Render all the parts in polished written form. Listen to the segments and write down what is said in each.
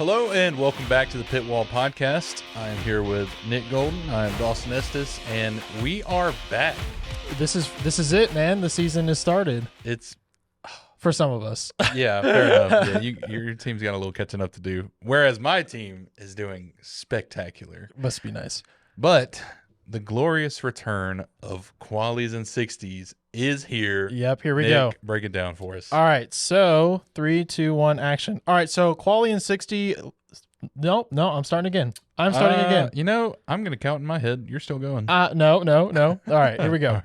Hello and welcome back to the Pit Wall Podcast. I am here with Nick Golden. I am Dawson Estes, and we are back. This is it, man. The season has started. It's for some of us. Yeah, fair enough. Yeah, your team's got a little catching up to do, whereas my team is doing spectacular. Must be nice. But the glorious return of Qualies and 60s is here. Yep, here we Nick, go. break it down for us. All right, so 3, 2, 1, action. All right, so Quali and 60. No, I'm starting again. I'm starting again. You know, I'm going to count in my head. You're still going. No. All right, here we go.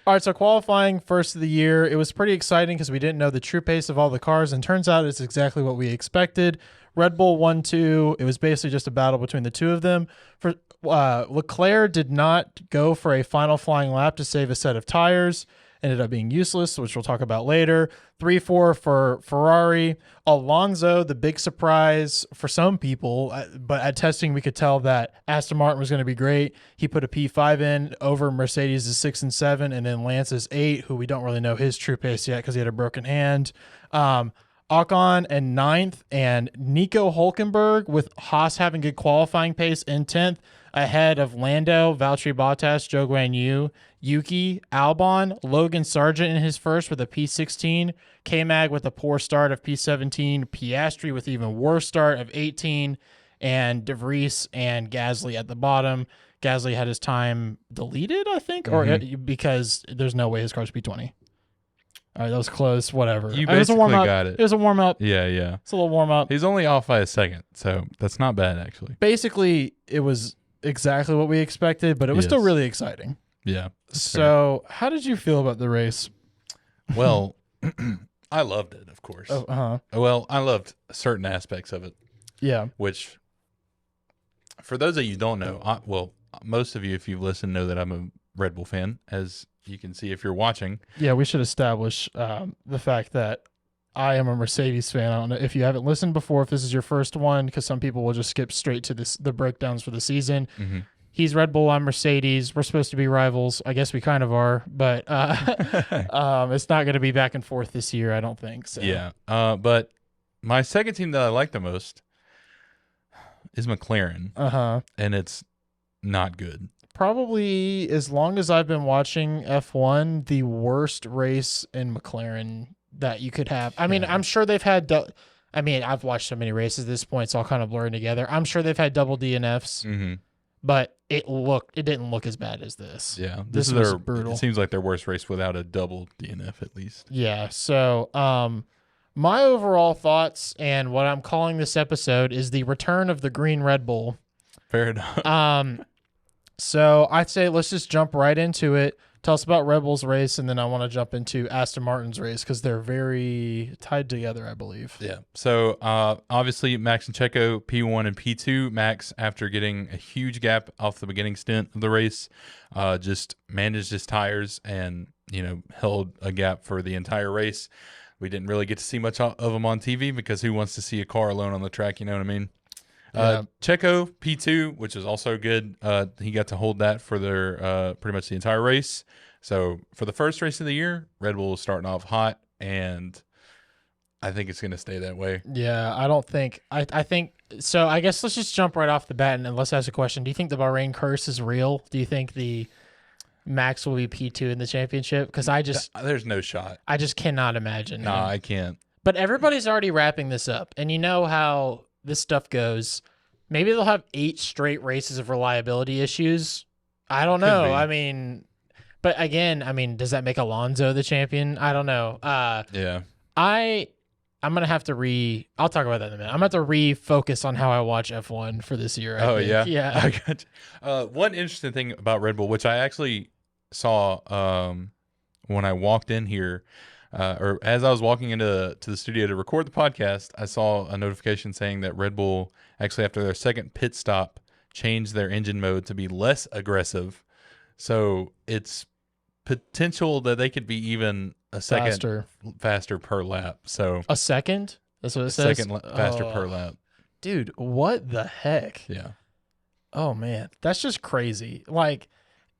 All right, so qualifying first of the year, it was pretty exciting because we didn't know the true pace of all the cars, and turns out it's exactly what we expected. Red Bull 1-2. It was basically just a battle between the two of them. For Leclerc did not go for a final flying lap to save a set of tires. Ended up being useless, which we'll talk about later. 3-4 for Ferrari. Alonso, the big surprise for some people, but at testing we could tell that Aston Martin was going to be great. He put a P5 in over Mercedes' 6 and 7, and then Lance's 8, who we don't really know his true pace yet because he had a broken hand. Ocon and 9th, and Nico Hulkenberg with Haas having good qualifying pace in 10th, ahead of Lando, Valtteri Bottas, Zhou Guan Yu, Yuki, Albon, Logan Sargent in his first with a P16, K-Mag with a poor start of P17, Piastri with even worse start of 18, and De Vries and Gasly at the bottom. Gasly had his time deleted, I think, or because there's no way his car's P20. All right, that was close. Whatever. You basically got it. It was a warm up. Yeah. It's a little warm up. He's only off by a second, so that's not bad, actually. Basically, it was exactly what we expected, but it was still really exciting. Yeah. So, how did you feel about the race? Well, I loved it, of course. Well, I loved certain aspects of it. Yeah. Which, for those of you who don't know, most of you, if you've listened, know that I'm a Red Bull fan, as you can see if you're watching. Yeah, we should establish the fact that I am a Mercedes fan. I don't know if you haven't listened before, if this is your first one, because some people will just skip straight to the breakdowns for the season. Mm-hmm. He's Red Bull, I'm Mercedes. We're supposed to be rivals. I guess we kind of are, but it's not going to be back and forth this year, I don't think. So. Yeah, but my second team that I like the most is McLaren, and it's not good. Probably, as long as I've been watching F1, the worst race in McLaren that you could have. I mean, I'm sure they've had I've watched so many races at this point, it's all kind of blurring together. I'm sure they've had double DNFs, but it didn't look as bad as this. Yeah, this was brutal. It seems like their worst race without a double DNF at least. Yeah, so my overall thoughts and what I'm calling this episode is the return of the green Red Bull. Fair enough. So I'd say let's just jump right into it. Tell us about Red Bull's race, and then I want to jump into Aston Martin's race because they're very tied together, I believe. Yeah. So obviously Max and Checo P1 and P2. Max, after getting a huge gap off the beginning stint of the race, just managed his tires and held a gap for the entire race. We didn't really get to see much of him on TV because who wants to see a car alone on the track? You know what I mean? Checo P2, which is also good. He got to hold that for their pretty much the entire race. So for the first race of the year, Red Bull is starting off hot, and I think it's going to stay that way. Yeah, I don't think I think so. I guess let's just jump right off the bat and let's ask a question. Do you think the Bahrain curse is real? Do you think the Max will be P2 in the championship? Because there's no shot. I just cannot imagine. No, I can't. But everybody's already wrapping this up, and you know how this stuff goes. Maybe they'll have 8 straight races of reliability issues. I don't know. I mean, but again, does that make Alonso the champion? I don't know. Yeah. I'm going to have to I'll talk about that in a minute. I'm going to have to refocus on how I watch F1 for this year. I think. Yeah? Yeah. I got you. One interesting thing about Red Bull, which I actually saw when I walked in here, or as I was walking into the studio to record the podcast, I saw a notification saying that Red Bull actually, after their second pit stop, changed their engine mode to be less aggressive. So it's potential that they could be even a second faster per lap. So a second? That's what it says? Second faster per lap. Dude, what the heck? Yeah. Oh, man. That's just crazy. Like,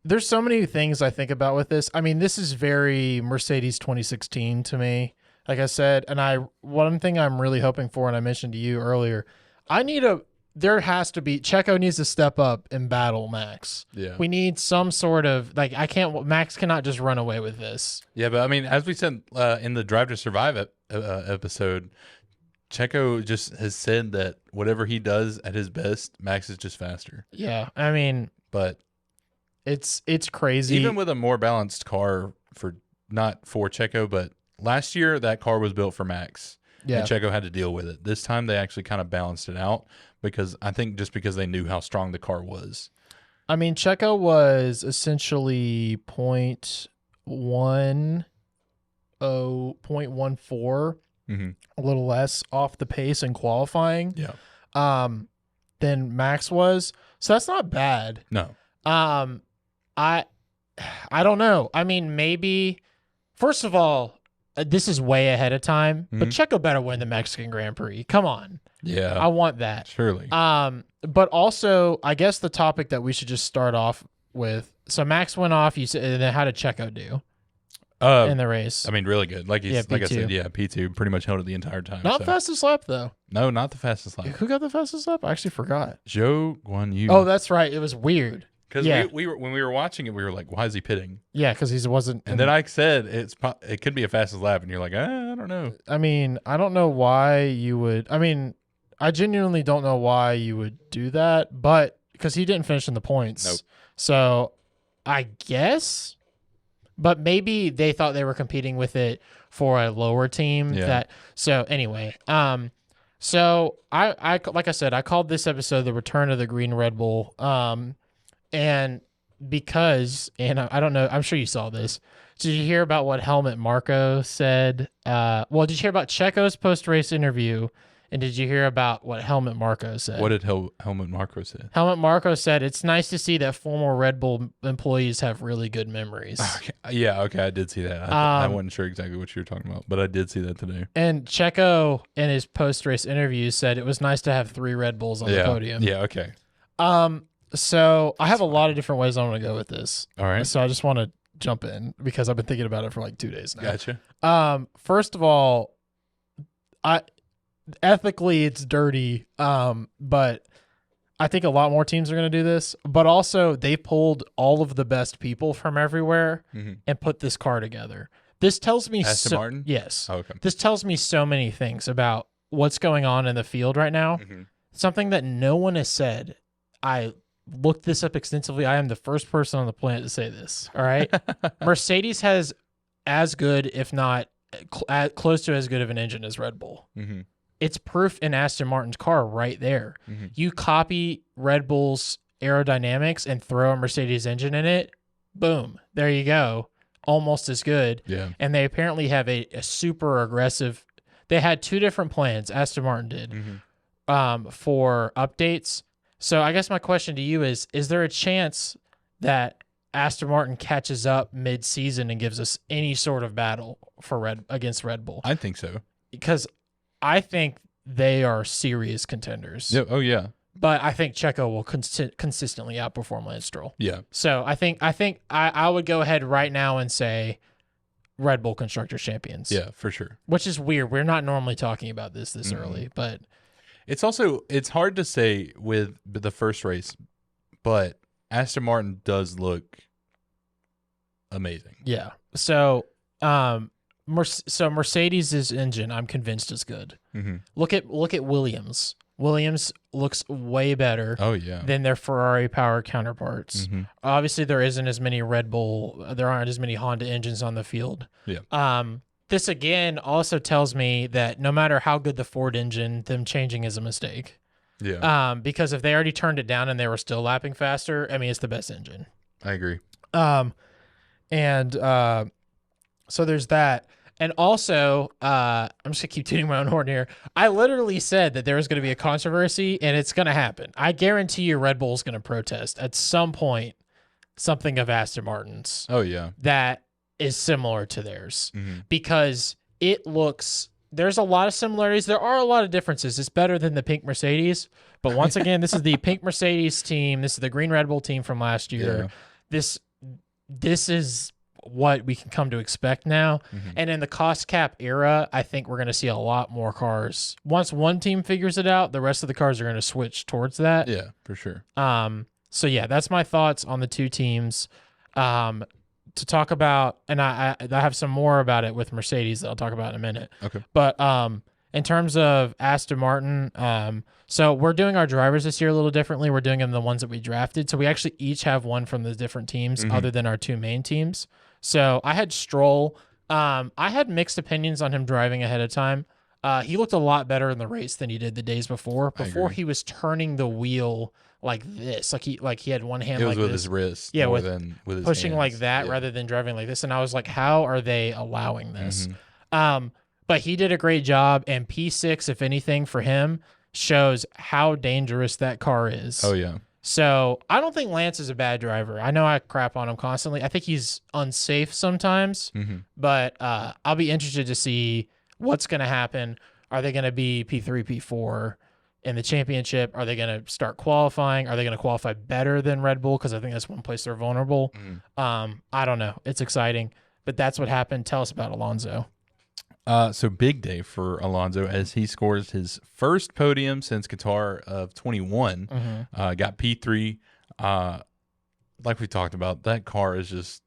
there's so many things I think about with this. I mean, this is very Mercedes 2016 to me, like I said. And one thing I'm really hoping for, and I mentioned to you earlier, There has to be, Checo needs to step up and battle Max. Yeah. We need some sort of, like, Max cannot just run away with this. Yeah, but I mean, as we said in the Drive to Survive episode, Checo just has said that whatever he does at his best, Max is just faster. Yeah. I mean, But it's crazy. even with a more balanced car not for Checo, but last year that car was built for Max. Yeah. And Checo had to deal with it. This time they actually kind of balanced it out because they knew how strong the car was. I mean, Checo was essentially 0.10, 0.14, a little less off the pace in qualifying. Yeah. Than Max was. So that's not bad. No. I don't know. I mean, maybe first of all, this is way ahead of time, but Checo better win the Mexican Grand Prix. Come on. Yeah. I want that. Surely. But also, I guess the topic that we should just start off with. So Max went off. You said, and then how did Checo do in the race? I mean, really good. Like I P2. said, P2 pretty much held it the entire time. Not fastest lap though. No, not the fastest lap. Who got the fastest lap? I actually forgot. Zhou Guan Yu. Oh, that's right. It was weird. Because we were when we were watching it, we were like, "Why is he pitting?" Yeah, because he wasn't. And then I said, "It could be a fastest lap," and you're like, "I don't know." I mean, I don't know why you would. I mean, I genuinely don't know why you would do that, but because he didn't finish in the points. Nope. So I guess, but maybe they thought they were competing with it for a lower team. Yeah. So anyway, so I like I said, I called this episode "The Return of the Green Red Bull," and because I don't know, I'm sure you saw this. Did you hear about what Helmut Marko said? Well, did you hear about Checo's post-race interview? And did you hear about what Helmut Marko said? What did Helmut Marko say? Helmut Marko said, "It's nice to see that former Red Bull employees have really good memories." Okay. Yeah, okay, I did see that. I wasn't sure exactly what you were talking about, but I did see that today. And Checo, in his post-race interview, said it was nice to have 3 Red Bulls on the podium. Yeah, okay. So I have a lot of different ways I want to go with this. All right. So I just want to jump in because I've been thinking about it for like 2 days now. Gotcha. First of all, ethically it's dirty, but I think a lot more teams are going to do this. But also, they pulled all of the best people from everywhere and put this car together. This tells me Aston Martin? Yes. Oh, okay. This tells me so many things about what's going on in the field right now. Something that no one has said. I looked this up extensively. I am the first person on the planet to say this. All right. Mercedes has as good, if not close to as good of an engine as Red Bull. It's proof in Aston Martin's car right there. You copy Red Bull's aerodynamics and throw a Mercedes engine in it. Boom. There you go. Almost as good. Yeah. And they apparently have a super aggressive. They had 2 different plans, Aston Martin did, for updates. So I guess my question to you is there a chance that Aston Martin catches up mid-season and gives us any sort of battle against Red Bull? I think so. Because I think they are serious contenders. Yeah. Oh, yeah. But I think Checo will consistently outperform Lance Stroll. Yeah. So I think I would go ahead right now and say Red Bull Constructors Champions. Yeah, for sure. Which is weird. We're not normally talking about this early, but it's hard to say with the first race, but Aston Martin does look amazing. Yeah. So Mercedes' engine, I'm convinced, is good. Look at Williams. Williams looks way better than their Ferrari power counterparts. Obviously, there aren't as many Honda engines on the field. Yeah. This again also tells me that no matter how good the Ford engine, them changing is a mistake. Yeah. Because if they already turned it down and they were still lapping faster, I mean, it's the best engine. I agree. So there's that. And also, I'm just going to keep tooting my own horn here. I literally said that there was going to be a controversy, and it's going to happen. I guarantee you Red Bull's going to protest at some point something of Aston Martin's. Oh, yeah. That is similar to theirs. Because there's a lot of similarities. There are a lot of differences. It's better than the pink Mercedes. But once again, this is the pink Mercedes team. This is the green Red Bull team from last year. Yeah. This is what we can come to expect now. Mhm. And in the cost cap era, I think we're going to see a lot more cars. Once one team figures it out, the rest of the cars are going to switch towards that. Yeah, for sure. So yeah, that's my thoughts on the two teams. To talk about, and I have some more about it with Mercedes that I'll talk about in a minute. Okay. But in terms of Aston Martin, so we're doing our drivers this year a little differently. We're doing them the ones that we drafted. So we actually each have one from the different teams other than our two main teams. So I had Stroll. I had mixed opinions on him driving ahead of time. He looked a lot better in the race than he did the days before. Before he was turning the wheel like this, like he had one hand It was like with this. his wrist, Yeah, more than with his pushing hands. like that Yeah. rather than driving like this. And I was like, how are they allowing this? But he did a great job, and P6, if anything, for him shows how dangerous that car is. Oh yeah. So I don't think Lance is a bad driver. I know I crap on him constantly. I think he's unsafe sometimes, but I'll be interested to see what's going to happen. Are they going to be P3, P4 in the championship? Are they going to start qualifying? Are they going to qualify better than Red Bull? Because I think that's one place they're vulnerable. I don't know. It's exciting, but that's what happened. Tell us about Alonso. So big day for Alonso as he scores his first podium since Qatar of 21. Got P3. Like we talked about, that car is just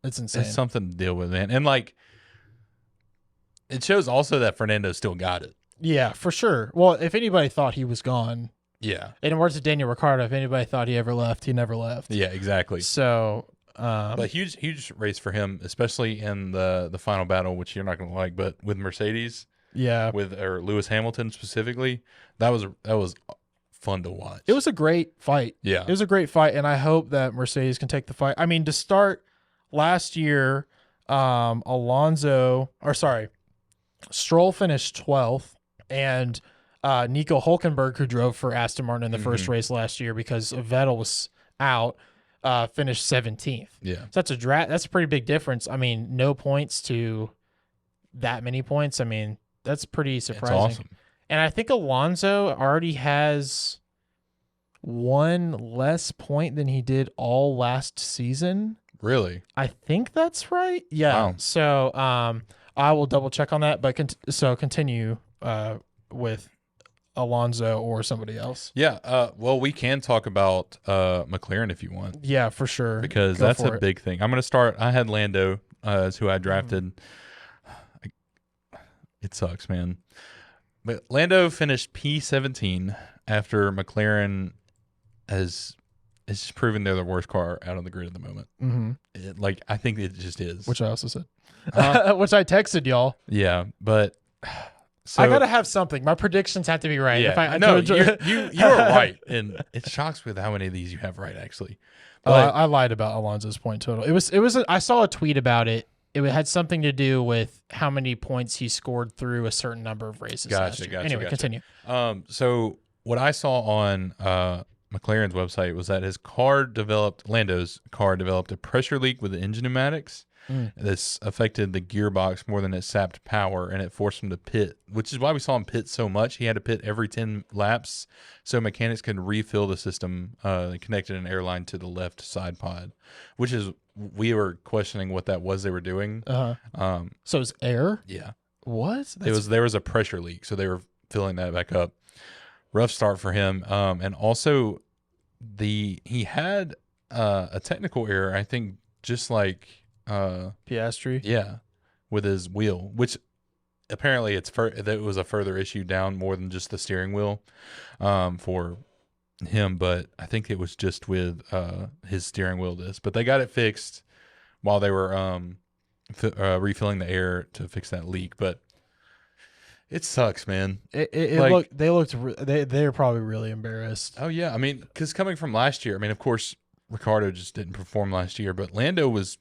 It's insane. it's something to deal with, man. And like it shows also that Fernando still got it. Yeah, for sure. Well, if anybody thought he was gone, Yeah. in words of Daniel Ricciardo, if anybody thought he ever left, he never left. Yeah, exactly. So, But huge race for him, especially in the final battle, which you're not going to like, but with Mercedes, yeah, or Lewis Hamilton specifically, that was fun to watch. it was a great fight. Yeah. It was a great fight, and I hope that Mercedes can take the fight. I mean, to start last year, Stroll finished 12th, and Nico Hulkenberg, who drove for Aston Martin in the first race last year because Vettel was out, finished 17th. Yeah. So that's a pretty big difference. I mean, no points to that many points. I mean, that's pretty surprising. It's awesome. And I think Alonso already has one less point than he did all last season. Really? I think that's right. Yeah. Wow. So I will double check on that. But continue with Alonso or somebody else. Yeah. Well, we can talk about McLaren if you want, Yeah, for sure. because Go that's for a it. big thing. I'm going to start. I had Lando as who I drafted. It sucks, man. But Lando finished P17 after McLaren has it's just proven they're the worst car out on the grid at the moment. I think it just is. Which I also said. Huh? Which I texted y'all. Yeah, but so I gotta have something. My predictions have to be right. yeah, If I no, to- you are right, and it shocks me with how many of these you have right actually. I lied about Alonso's point total. It was. I saw a tweet about it. It had something to do with how many points he scored through a certain number of races. last year. Anyway, continue. So what I saw on McLaren's website was that Lando's car developed a pressure leak with the engine pneumatics. This affected the gearbox more than it sapped power, and it forced him to pit, which is why we saw him pit so much. He had to pit every 10 laps so mechanics could refill the system. They connected an airline to the left side pod, which is we were questioning what that was they were doing. So it's air. Yeah. What? There was a pressure leak, so they were filling that back up. Rough start for him. And also he had a technical error, I think, just like Piastri. yeah, with his wheel, which apparently that was a further issue down more than just the steering wheel for him, but I think it was just with his steering wheel disc. But they got it fixed while they were refilling the air to fix that leak. But it sucks, man. They're probably really embarrassed. Oh yeah, I mean, because coming from last year, I mean, of course, Ricardo just didn't perform last year, but Lando was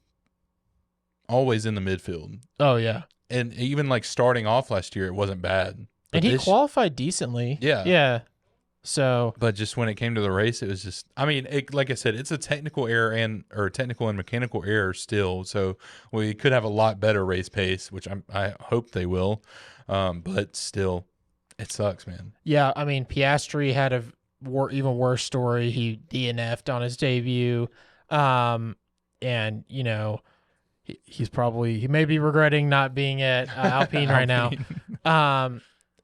always in the midfield. Oh yeah, and even like starting off last year, it wasn't bad. But he qualified decently. Yeah. So, but just when it came to the race, it was just. I mean, like I said, it's a technical error or technical and mechanical error still. So we could have a lot better race pace, which I hope they will. But still, it sucks, man. Yeah, I mean, Piastri had a even worse story. He DNF'd on his debut, and he may be regretting not being at Alpine right now.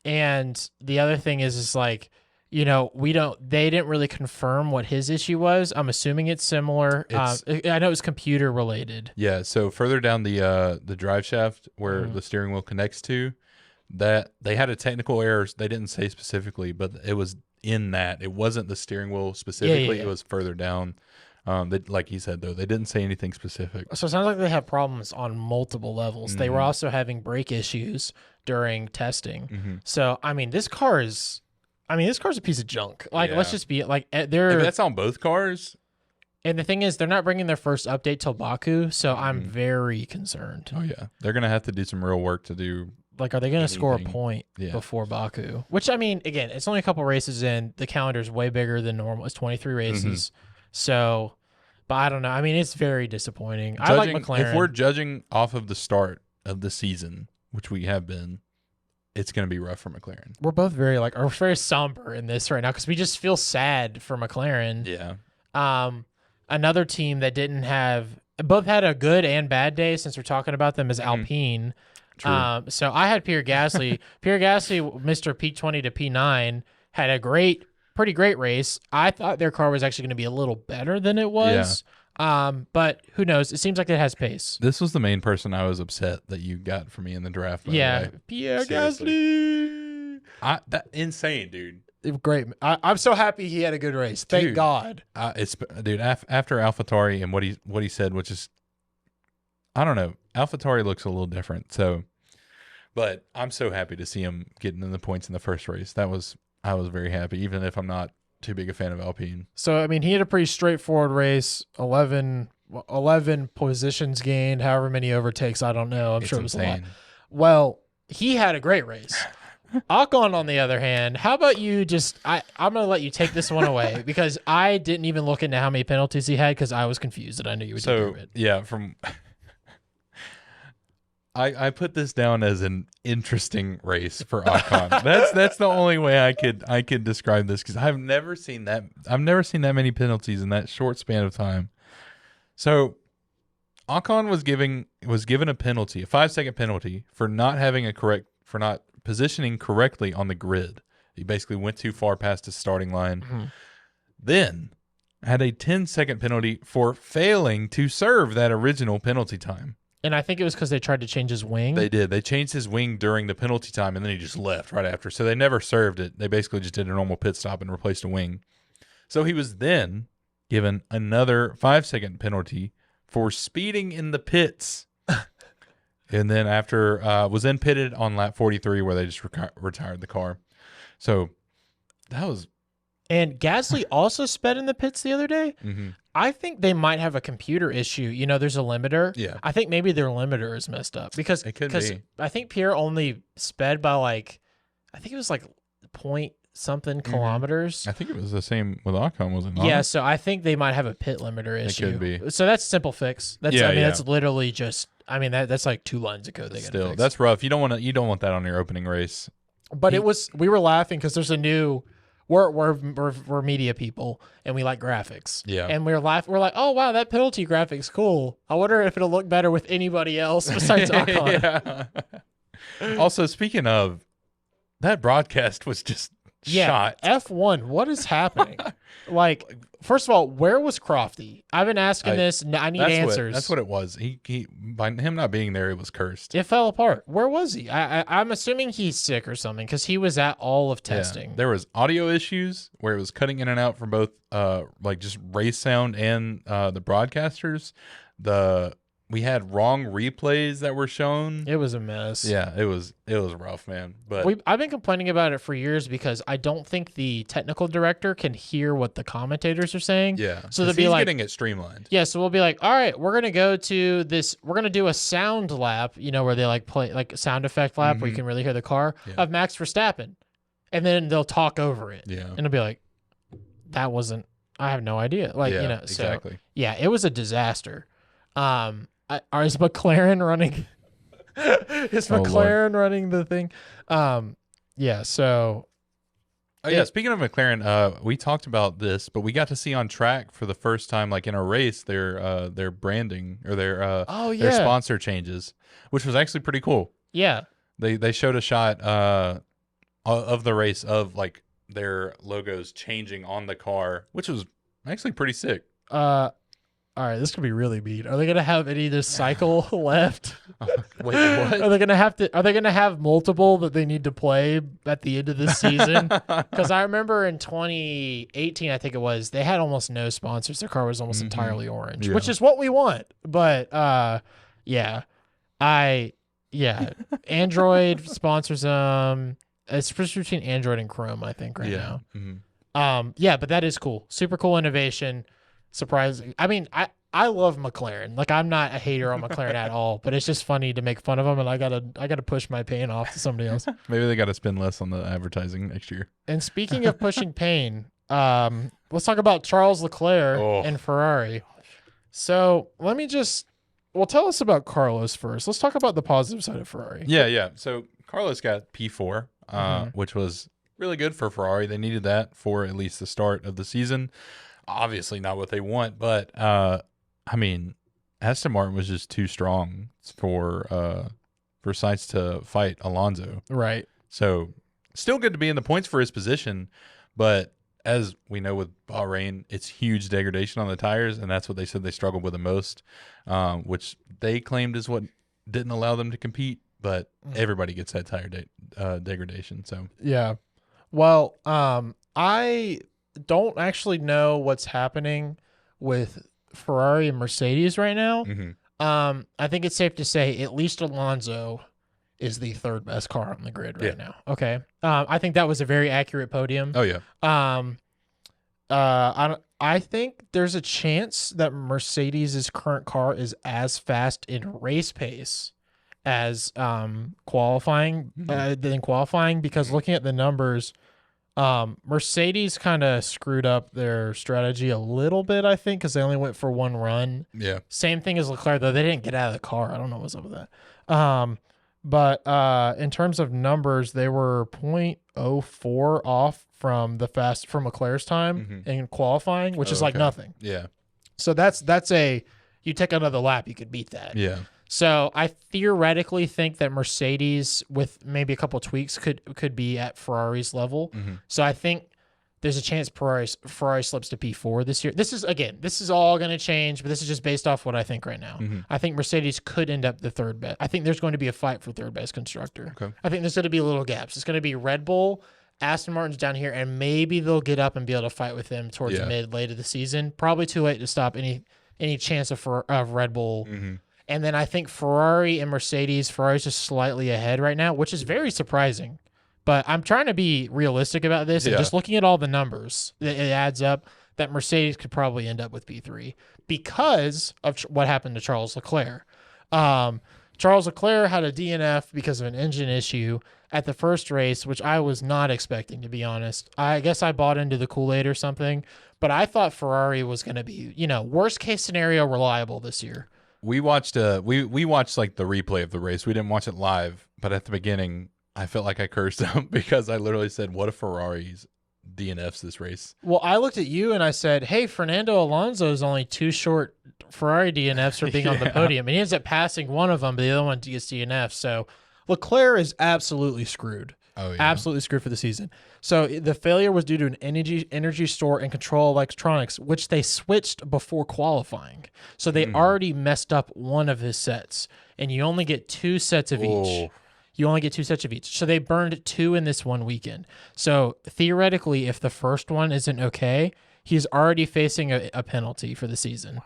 And the other thing is like, they didn't really confirm what his issue was. I'm assuming it's similar. I know it's computer related. Yeah. So further down the drive shaft where the steering wheel connects to, that they had a technical error. They didn't say specifically, but it was in that. It wasn't the steering wheel specifically. Yeah. It was further down. Like he said, though, they didn't say anything specific. So it sounds like they have problems on multiple levels. They were also having brake issues during testing. So, this car is, this car's a piece of junk. Like, let's just be like, That's on both cars. And the thing is, they're not bringing their first update till Baku. So I'm very concerned. Oh yeah, they're gonna have to do some real work to do. Like, are they going to score a point before Baku? Which, again, it's only a couple races in. The calendar's way bigger than normal. It's 23 races. So, but I don't know. it's very disappointing. I like McLaren. If we're judging off of the start of the season, which we have been, it's going to be rough for McLaren. We're both very somber in this right now because we just feel sad for McLaren. Yeah. Another team that didn't have, both had a good and bad day since we're talking about them is Alpine. True. So I had Pierre Gasly. Pierre Gasly, Mr. P20 to P9, had a pretty great race. I thought their car was actually going to be a little better than it was. But who knows? It seems like it has pace. This was the main person I was upset that you got for me in the draft. By the way. Pierre Gasly. That insane, dude. Great. I'm so happy he had a good race. Thank God. After AlphaTauri and what he said, which is, I don't know. AlphaTauri looks a little different. So, but I'm so happy to see him getting in the points in the first race. I was very happy, even if I'm not too big a fan of Alpine. So, he had a pretty straightforward race, 11 positions gained, however many overtakes, I don't know. I'm sure it was insane. A lot. Well, he had a great race. Ocon, on the other hand, how about you I'm going to let you take this one away because I didn't even look into how many penalties he had because I was confused and I knew you would take it. Yeah, I put this down as an interesting race for Ocon. That's the only way I could describe this because I've never seen that many penalties in that short span of time. So Ocon was given a penalty, a 5-second penalty for not positioning correctly on the grid. He basically went too far past his starting line. Then had a 10-second penalty for failing to serve that original penalty time. And I think it was because they tried to change his wing. They did. They changed his wing during the penalty time, and then he just left right after. So they never served it. They basically just did a normal pit stop and replaced a wing. So he was then given another 5-second penalty for speeding in the pits. And then after, was then pitted on lap 43 where they just retired the car. So that was... And Gasly also sped in the pits the other day. I think they might have a computer issue. There's a limiter. Yeah. I think maybe their limiter is messed up because it could be. I think Pierre only sped by I think it was point something kilometers. I think it was the same with Ocon, was it not? Yeah, so I think they might have a pit limiter issue. It could be. So that's a simple fix. That's literally just. That's like 2 lines of code. Still, that's rough. You don't want that on your opening race. But we were laughing because there's a new. We're media people and we like graphics. Yeah. And we're laughing. We're like, oh wow, that penalty graphic's cool. I wonder if it'll look better with anybody else besides Ocon. Also, speaking of, that broadcast was just shot. F1, what is happening? First of all, where was Crofty? I've been asking this. I need answers. That's what it was. He by him not being there, it was cursed. It fell apart. Where was he? I'm assuming he's sick or something because he was at all of testing. Yeah. There was audio issues where it was cutting in and out from both just race sound and the broadcasters. We had wrong replays that were shown. It was a mess. Yeah, it was rough, man. But I've been complaining about it for years because I don't think the technical director can hear what the commentators are saying. Yeah, so they'll be getting it streamlined. Yeah, so we'll be like, all right, we're gonna go to this. We're gonna do a sound lap, where they play a sound effect lap where you can really hear the car of Max Verstappen, and then they'll talk over it. Yeah, and it'll be like, that wasn't. I have no idea. Exactly. So, yeah, it was a disaster. Is McLaren running? Is McLaren running the thing? Yeah. So Oh yeah, speaking of McLaren, we talked about this, but we got to see on track for the first time, like in a race, their branding or Oh their yeah, sponsor changes, which was actually pretty cool. yeah. They showed a shot of the race of like their logos changing on the car, which was actually pretty sick. All right, this could be really mean. Are they gonna have any of this cycle left? Wait, what? Are they gonna have to? Are they gonna have multiple that they need to play at the end of this season? Because I remember in 2018, I think it was, they had almost no sponsors. Their car was almost entirely orange, which is what we want. But yeah, Android sponsors them. It's switched between Android and Chrome, I think, right now. Yeah, but that is cool. Super cool innovation. Surprising. I mean, I love McLaren. Like, I'm not a hater on McLaren at all, but it's just funny to make fun of them, and I gotta push my pain off to somebody else. Maybe they got to spend less on the advertising next year. And speaking of pushing pain, let's talk about Charles Leclerc and Ferrari. So tell us about Carlos first. Let's talk about the positive side of Ferrari. Yeah. So Carlos got P4, which was really good for Ferrari. They needed that for at least the start of the season. Obviously not what they want, but I mean, Aston Martin was just too strong for Sainz to fight Alonso. Right. So still good to be in the points for his position, but as we know with Bahrain, it's huge degradation on the tires, and that's what they said they struggled with the most, which they claimed is what didn't allow them to compete. But everybody gets that tire degradation. So yeah. Well, I don't actually know what's happening with Ferrari and Mercedes right now. I think it's safe to say at least Alonso is the third best car on the grid right now. Okay. I think that was a very accurate podium. Oh yeah. I think there's a chance that Mercedes' current car is as fast in race pace as qualifying because looking at the numbers, Mercedes kind of screwed up their strategy a little bit, I think, because they only went for one run. Yeah. Same thing as Leclerc, though. They didn't get out of the car. I don't know what's up with that. But in terms of numbers, they were 0.04 off from Leclerc's time in qualifying, which is like nothing. Yeah. So you take another lap, you could beat that. Yeah. So I theoretically think that Mercedes, with maybe a couple tweaks, could be at Ferrari's level. So I think there's a chance Ferrari slips to P4 this year. This is all going to change, but this is just based off what I think right now. I think Mercedes could end up the third best. I think there's going to be a fight for third best constructor. Okay. I think there's going to be little gaps. It's going to be Red Bull, Aston Martin's down here, and maybe they'll get up and be able to fight with them towards late of the season. Probably too late to stop any chance of Red Bull. And then I think Ferrari's just slightly ahead right now, which is very surprising. But I'm trying to be realistic about this, and just looking at all the numbers, it adds up that Mercedes could probably end up with P3 because of what happened to Charles Leclerc. Charles Leclerc had a DNF because of an engine issue at the first race, which I was not expecting, to be honest. I guess I bought into the Kool-Aid or something, but I thought Ferrari was going to be, worst case scenario reliable this year. We watched we watched like the replay of the race. We didn't watch it live, but at the beginning, I felt like I cursed them because I literally said, "What if Ferrari's DNFs this race?" Well, I looked at you and I said, "Hey, Fernando Alonso is only two short Ferrari DNFs for being on the podium, and he ends up passing one of them, but the other one gets DNF." So Leclerc is absolutely screwed. Oh, yeah. Absolutely screwed for the season. So the failure was due to an energy store and control electronics, which they switched before qualifying. So they already messed up one of his sets, and you only get two sets of each. You only get two sets of each. So they burned two in this one weekend. So theoretically, if the first one isn't okay, he's already facing a penalty for the season.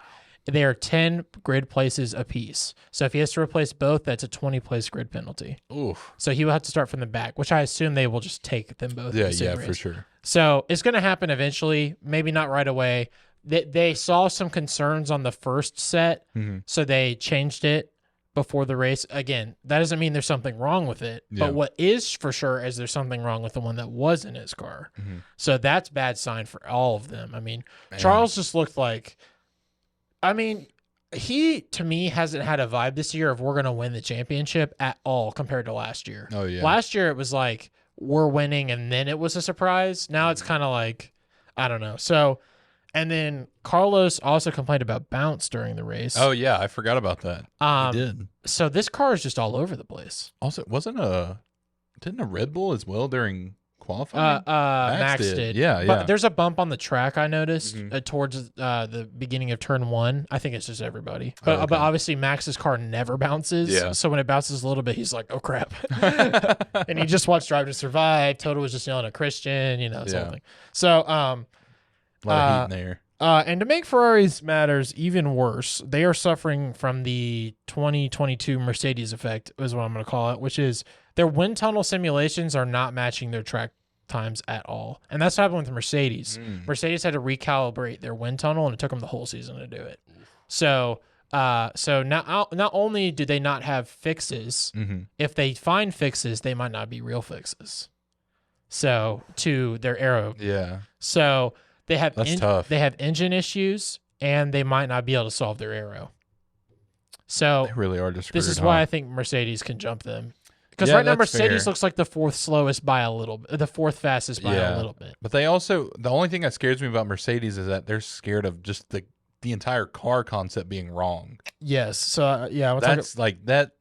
They are 10 grid places apiece. So if he has to replace both, that's a 20-place grid penalty. Oof. So he will have to start from the back, which I assume they will just take them both. Yeah, for sure. So it's going to happen eventually, maybe not right away. They saw some concerns on the first set, so they changed it before the race. Again, that doesn't mean there's something wrong with it, but what is for sure is there's something wrong with the one that was in his car. So that's bad sign for all of them. I mean, Charles just looked like... he, to me, hasn't had a vibe this year of we're going to win the championship at all compared to last year. Oh, yeah. Last year, it was like, were winning and then it was a surprise. Now it's kind of like, I don't know. So, and then Carlos also complained about bounce during the race. Oh yeah, I forgot about that. He did. So this car is just all over the place. Also, didn't a Red Bull as well during qualifying? Max did. Yeah, But there's a bump on the track I noticed Mhm. towards the beginning of turn 1. I think it's just everybody. Oh, okay. But obviously Max's car never bounces. Yeah. So when it bounces a little bit, he's like, oh crap. And he just watched Drive to Survive. Toto was just yelling at Christian, this whole thing. So a lot of heat in there. and to make Ferrari's matters even worse, they are suffering from the 2022 Mercedes effect, is what I'm going to call it, which is their wind tunnel simulations are not matching their track times at all. And that's what happened with Mercedes. Mercedes had to recalibrate their wind tunnel, and it took them the whole season to do it. So now not only do they not have fixes, if they find fixes, they might not be real fixes. So to their aero. Yeah. So they have tough. They have engine issues, and they might not be able to solve their aero. So They really are just screwed, this is why I think Mercedes can jump them. Because Yeah, right now that's Mercedes fair. looks like the fourth slowest by a little bit, the fourth fastest by a little bit. But they also, the only thing that scares me about Mercedes is that they're scared of just the entire car concept being wrong. Yes. So yeah, That's like, that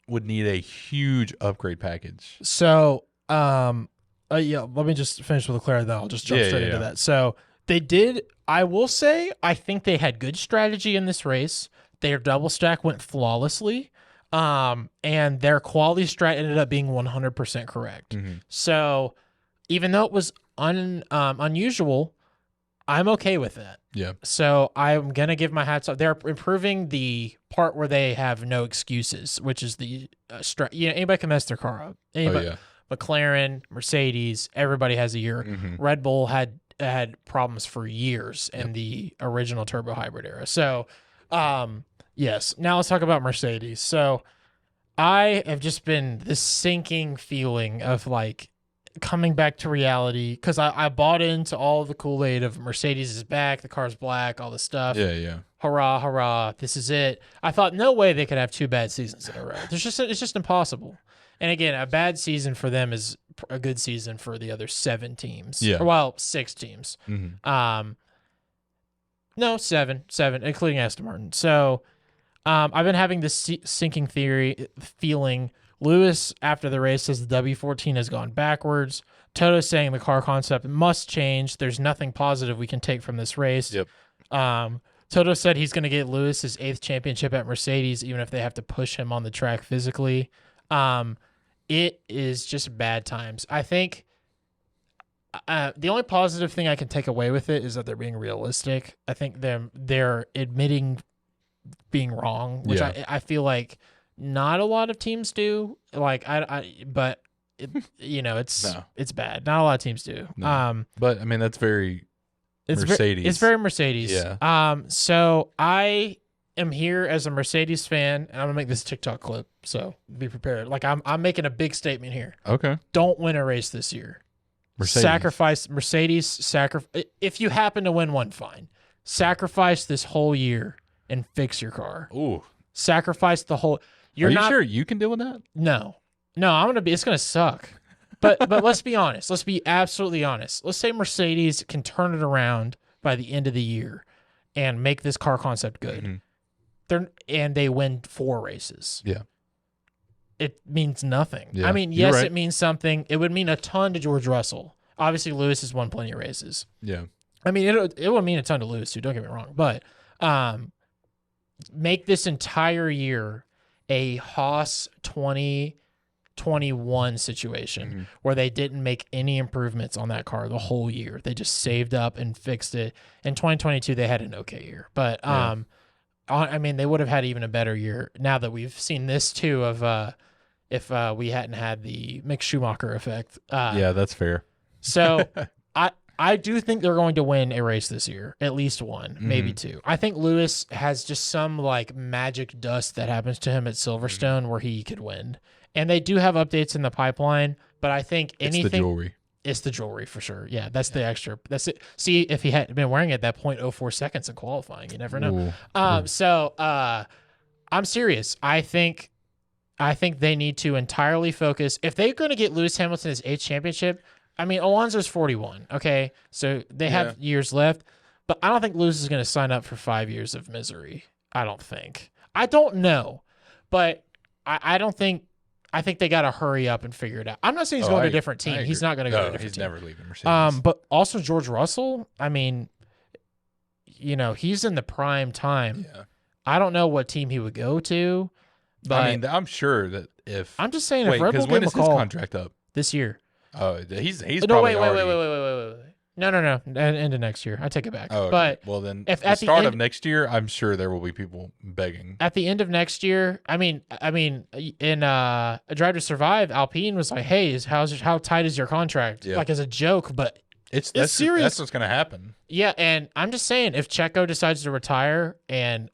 would need a huge upgrade package. so let me just finish with Leclerc, then I'll just jump straight into that. So they did, I will say, I think they had good strategy in this race. Their double stack went flawlessly. And their quality strat ended up being 100% correct. So even though it was unusual, I'm okay with that. Yeah. So I'm going to give my hats off. They're improving the part where they have no excuses, which is the strat. Anybody can mess their car up. Anybody, McLaren, Mercedes, everybody has a year. Red Bull had problems for years in the original turbo hybrid era. So, yes. Now let's talk about Mercedes. So I have just been this sinking feeling of like coming back to reality because I bought into all the Kool-Aid of Mercedes is back, the car's black, all this stuff. Yeah. Hurrah, hurrah, this is it. I thought no way they could have 2 bad seasons in a row. It's just impossible. And again, a bad season for them is a good season for the other 7 teams. Yeah. Well, 6 teams. No, 7, including Aston Martin. So I've been having this sinking feeling. Lewis, after the race, says the W14 has gone backwards. Toto's saying the car concept must change. There's nothing positive we can take from this race. Yep. Toto said he's going to get Lewis his 8th championship at Mercedes, even if they have to push him on the track physically. It is just bad times. I think the only positive thing I can take away with it is that they're being realistic. I think they're admitting being wrong, which I feel like not a lot of teams do. Like but it's bad. Not a lot of teams do. No. But I mean that's very Mercedes. It's very Mercedes. Yeah. So I am here as a Mercedes fan, and I'm gonna make this TikTok clip. So be prepared. Like I'm making a big statement here. Okay. Don't win a race this year. Mercedes. Sacrifice Mercedes. If you happen to win one, fine. Sacrifice this whole year and fix your car. Ooh. Sacrifice the whole. Are you sure you can deal with that? No. It's gonna suck. But let's be honest. Let's be absolutely honest. Let's say Mercedes can turn it around by the end of the year and make this car concept good. And they win 4 races. Yeah. It means nothing. Yeah, I mean, you're yes, right. it means something. It would mean a ton to George Russell. Obviously, Lewis has won plenty of races. Yeah. I mean, it would mean a ton to Lewis too. Don't get me wrong, but make this entire year a Haas 2021 situation where they didn't make any improvements on that car the whole year. They just saved up and fixed it. In 2022, they had an okay year, but I mean, they would have had even a better year now that we've seen this too. Of if we hadn't had the Mick Schumacher effect. Yeah, that's fair. So I do think they're going to win a race this year, at least one, maybe 2. I think Lewis has just some like magic dust that happens to him at Silverstone where he could win. And they do have updates in the pipeline, but I think anything. It's the jewelry. It's the jewelry for sure. Yeah, that's the extra. That's it. See, if he had been wearing it that 0.04 seconds in qualifying, you never know. Ooh. So I'm serious. I think I think they need to entirely focus. If they're going to get Lewis Hamilton his 8th championship, I mean, Alonso's 41, okay? So they have years left, but I don't think Lewis is going to sign up for 5 years of misery. I don't think. I don't know, but I don't think. I think they got to hurry up and figure it out. I'm not saying he's going to a different team. He's not going to go to a different team. He's never leaving Mercedes. But also George Russell, I mean, he's in the prime time. Yeah. I don't know what team he would go to, but I mean, I'm sure that if I'm just saying if Red Bull because when gave is him a his call contract up? this year. Oh, he's No, probably wait. already. No. End of next year. I take it back. Oh, okay. But well, then if the at the start end- of next year, I'm sure there will be people begging. at the end of next year, I mean, in A Drive to Survive, Alpine was like, "Hey, how tight is your contract?" Yeah. Like as a joke, but That's serious. That's what's going to happen. yeah. And I'm just saying, if Checo decides to retire, and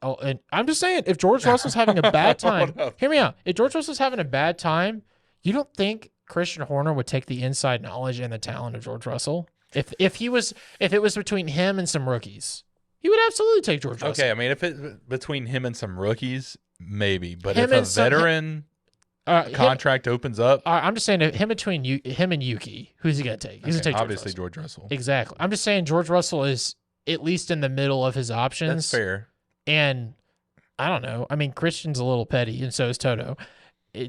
I'm just saying, if George Russell's having a bad time, Hold up. hear me out. If George Russell's having a bad time, you don't think Christian Horner would take the inside knowledge and the talent of George Russell? If it was between him and some rookies, he would absolutely take George Russell. Okay, I mean, if it between him and some rookies, maybe. But Him if a and some- veteran Him, contract opens up, I'm just saying, him and Yuki, who's he gonna take? He's okay, gonna take obviously George George Russell. Russell. Exactly. I'm just saying George Russell is at least in the middle of his options. That's fair. And I don't know. I mean, Christian's a little petty, and so is Toto.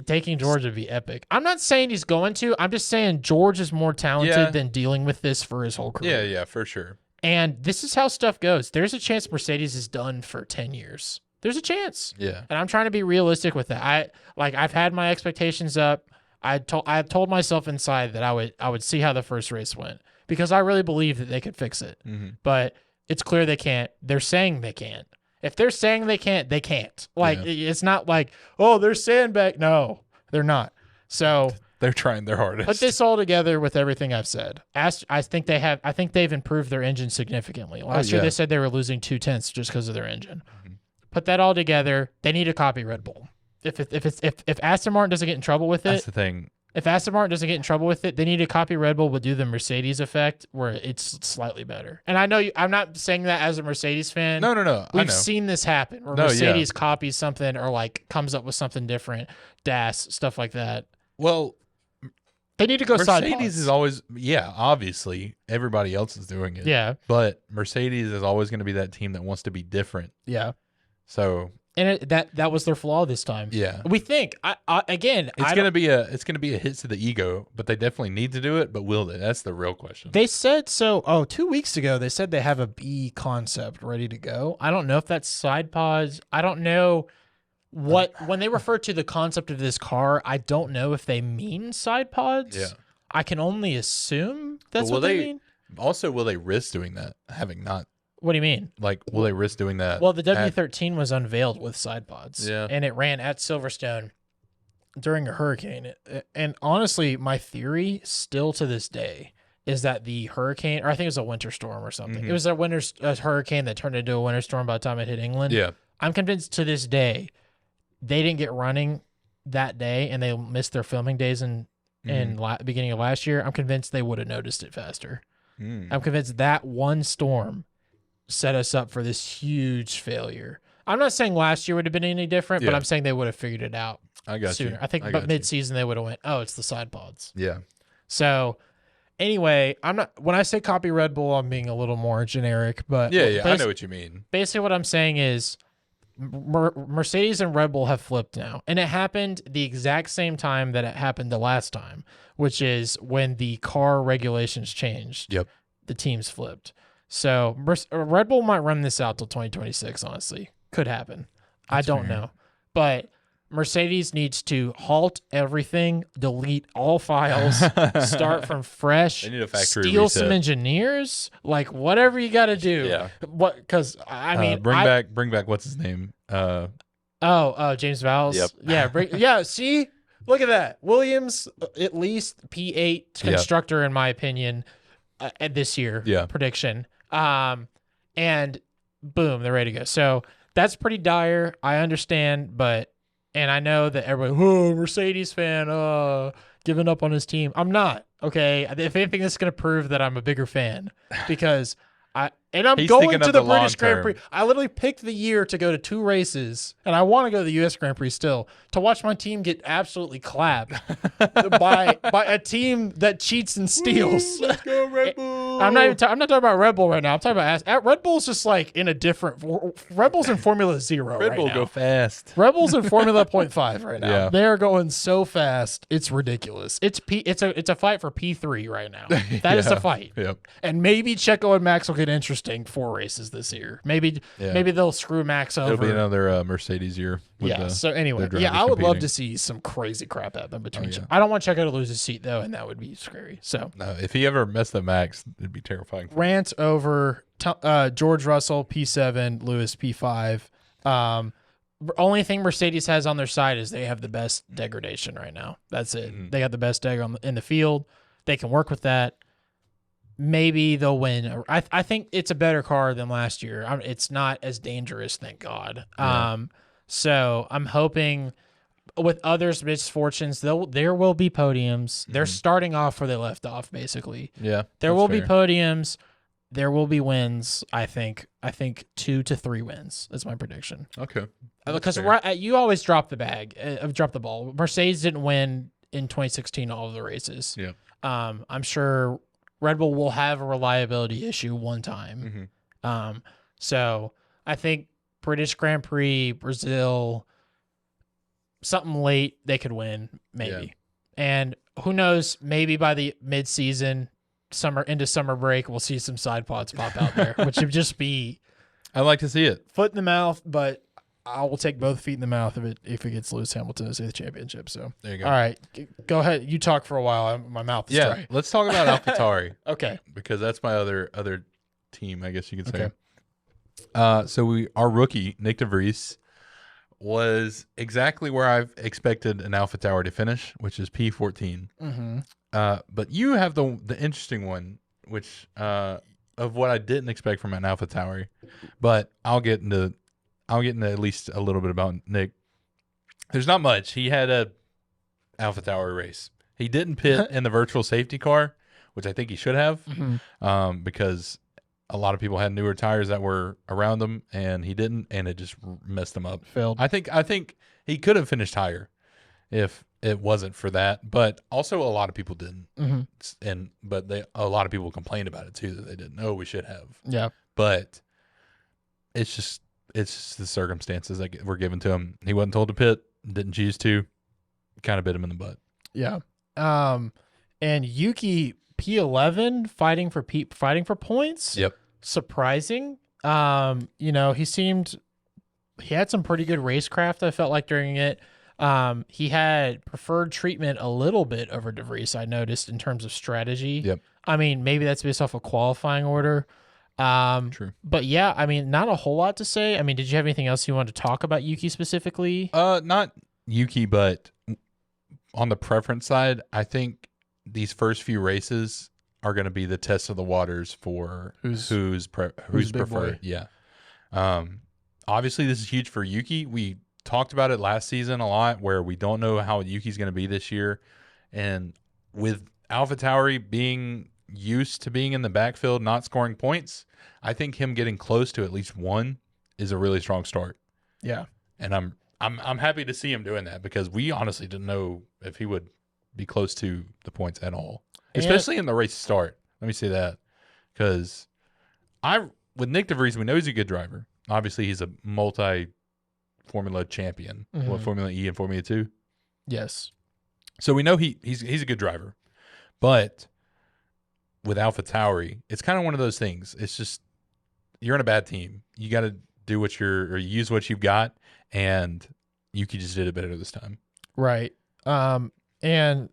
Taking George would be epic. I'm not saying he's going to. I'm just saying George is more talented than dealing with this for his whole career. Yeah, for sure. And this is how stuff goes. There's a chance Mercedes is done for 10 years. There's a chance. Yeah. And I'm trying to be realistic with that. I've had my expectations up. I told myself inside that I would see how the first race went because I really believe that they could fix it. Mm-hmm. But it's clear they can't. They're saying they can't. If they're saying they can't, they can't. It's not like, oh, they're sandbag. No, they're not. So They're trying their hardest. put this all together with everything I've said. I think they've improved their engine significantly. Last year they said they were losing 0.2 just because of their engine. Mm-hmm. Put that all together. They need to copy Red Bull. If Aston Martin doesn't get in trouble with That's it, the thing. if Aston Martin doesn't get in trouble with it, they need to copy Red Bull but do the Mercedes effect where it's slightly better. And I know I'm not saying that as a Mercedes fan. No. I We've know. seen this happen where No, Mercedes copies something or like comes up with something different, DAS, stuff like that. Well, They need to go side Mercedes pods. is always, obviously everybody else is doing it. Yeah. But Mercedes is always going to be that team that wants to be different. Yeah. So And that was their flaw this time. yeah, We think it's gonna be a hit to the ego, but they definitely need to do it. But will they? That's the real question. They said so. 2 weeks ago, they said they have a B concept ready to go. I don't know if that's side pods. I don't know when they refer to the concept of this car. I don't know if they mean side pods. Yeah. I can only assume that's But will what they they- mean. Also, will they risk doing that? Having not What do you mean? will they risk doing that? Well, the at- W13 was unveiled with side pods. Yeah. And it ran at Silverstone during a hurricane. And honestly, my theory still to this day is that the hurricane, or I think it was a winter storm or something. Mhm. It was a hurricane that turned into a winter storm by the time it hit England. Yeah. I'm convinced to this day they didn't get running that day and they missed their filming days in beginning of last year. I'm convinced they would have noticed it faster. Mm. I'm convinced that one storm set us up for this huge failure. I'm not saying last year would have been any different, but Yeah. I'm saying they would have figured it out I got sooner. you. I think got but you. mid-season they would have went, oh, it's the side pods. Yeah. So anyway, when I say copy Red Bull, I'm being a little more generic, but Yeah. I know what you mean. basically what I'm saying is Mercedes and Red Bull have flipped now. And it happened the exact same time that it happened the last time, which is when the car regulations changed. Yep. The teams flipped. So Red Bull might run this out till 2026, honestly. Could happen. I don't know. But Mercedes needs to halt everything, delete all files, start from fresh, They need a factory steal reset. some engineers, like whatever you got to do. Yeah. What? Because I mean, bring back what's his name? Oh, James Vowles. Yep. Yeah. See, look at that. Williams, at least P8 constructor, in my opinion, this year. Yeah. Prediction. And boom, they're ready to go. So that's pretty dire. I understand, and I know that everybody, Mercedes fan, giving up on his team. I'm not. Okay. If anything, this is going to prove that I'm a bigger fan because And I'm He's going thinking to of the the long British Grand term. Prix. I literally picked the year to go to 2 races, and I want to go to the U.S. Grand Prix still to watch my team get absolutely clapped by a team that cheats and steals. Let's go Red Bull. I'm not talking about Red Bull right now. I'm talking about Red Bull's just like in a different. Red Bull's in Formula Zero Red right Bull now. go fast. Red Bull's in Formula 0.5 right now. Yeah. They're going so fast, it's ridiculous. It's a fight for P3 right now. That is a fight. Yep. And maybe Checo and Max will get interesting 4 races this year. Maybe they'll screw Max over. It'll be another Mercedes year. With So anyway, their drivers I would love competing. to see some crazy crap happen between. yeah. I don't want Checo to lose his seat though, and that would be scary. So No, if he ever messed up Max, it'd be terrifying. rant over George Russell P7, Lewis P5. Only thing Mercedes has on their side is they have the best degradation right now. That's it. Mhm. They got the best deg in the field. They can work with that. Maybe they'll win. I think it's a better car than last year. It's not as dangerous, thank God. Yeah. So I'm hoping with others' misfortunes, there will be podiums. They're starting off where they left off, basically. Yeah. There that's will be fair. podiums. There will be wins. I think 2 to 3 wins. That's my prediction. Okay. Because fair. you always drop the drop the ball. Mercedes didn't win in 2016 all of the races. Yeah. I'm sure Red Bull will have a reliability issue one time. Mhm. So I think British Grand Prix, Brazil, something late they could win maybe. Yeah. And who knows? Maybe by the mid-season, into summer break, we'll see some side pods pop out there, which would just be I'd like to see it. foot in the mouth, but I will take both feet in the mouth if it gets Lewis Hamilton to the championship. So There you go. all right, go ahead. You talk for a while. My mouth is Yeah. dry. Let's talk about AlphaTauri Okay. because that's my other team, I guess you could say. Okay. So our rookie Nick DeVries was exactly where I've expected an AlphaTauri to finish, which is P14. Mm-hmm. But you have the interesting one, which of what I didn't expect from an AlphaTauri. But I'll get into at least a little bit about Nick. There's not much. He had a AlphaTauri race. He didn't pit in the virtual safety car, which I think he should have, because a lot of people had newer tires that were around him, and he didn't, and it just messed him up. Failed. I think he could have finished higher if it wasn't for that, but also a lot of people didn't, but a lot of people complained about it too, that they didn't. Oh, we should have. Yeah. But it's just the circumstances that were given to him. He wasn't told to pit, didn't choose to, kind of bit him in the butt. Yeah. And Yuki P11 fighting for points. Yep. Surprising. He had some pretty good racecraft, I felt like, during it. He had preferred treatment a little bit over DeVries, I noticed, in terms of strategy. Yep. I mean, maybe that's based off a qualifying order. True. But yeah, I mean, not a whole lot to say. I mean, did you have anything else you wanted to talk about Yuki specifically? Not Yuki, but on the preference side, I think these first few races are going to be the test of the waters for who's big preferred. boy. Yeah. Obviously, this is huge for Yuki. We talked about it last season a lot, where we don't know how Yuki's going to be this year, and with AlphaTauri being used to being in the backfield, not scoring points, I think him getting close to at least one is a really strong start. Yeah. And I'm happy to see him doing that, because we honestly didn't know if he would be close to the points at all, especially in the race start. Let me say that, because with Nick DeVries, we know he's a good driver. Obviously, he's a multi-Formula champion, Formula E and Formula 2. Yes. So we know he's a good driver, but with AlphaTauri, it's kind of one of those things. It's just, you're in a bad team. You got to do use what you've got, and Yuki just did it better this time. Right. And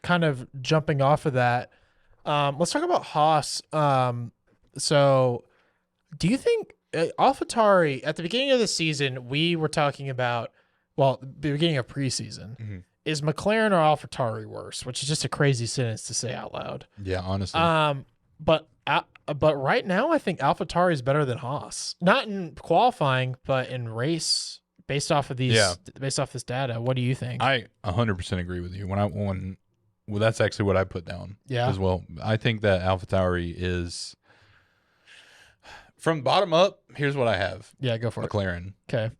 kind of jumping off of that, let's talk about Haas. So do you think AlphaTauri, at the beginning of the season, we were talking about, the beginning of preseason, is McLaren or AlphaTauri worse? Which is just a crazy sentence to say out loud. Yeah, honestly. But right now, I think AlphaTauri is better than Haas. Not in qualifying, but in race, based off of this data. What do you think? I 100% agree with you. Well, that's actually what I put down. Yeah. As well. I think that AlphaTauri is, From bottom up, here's what I have. Yeah, go for McLaren. it. Okay.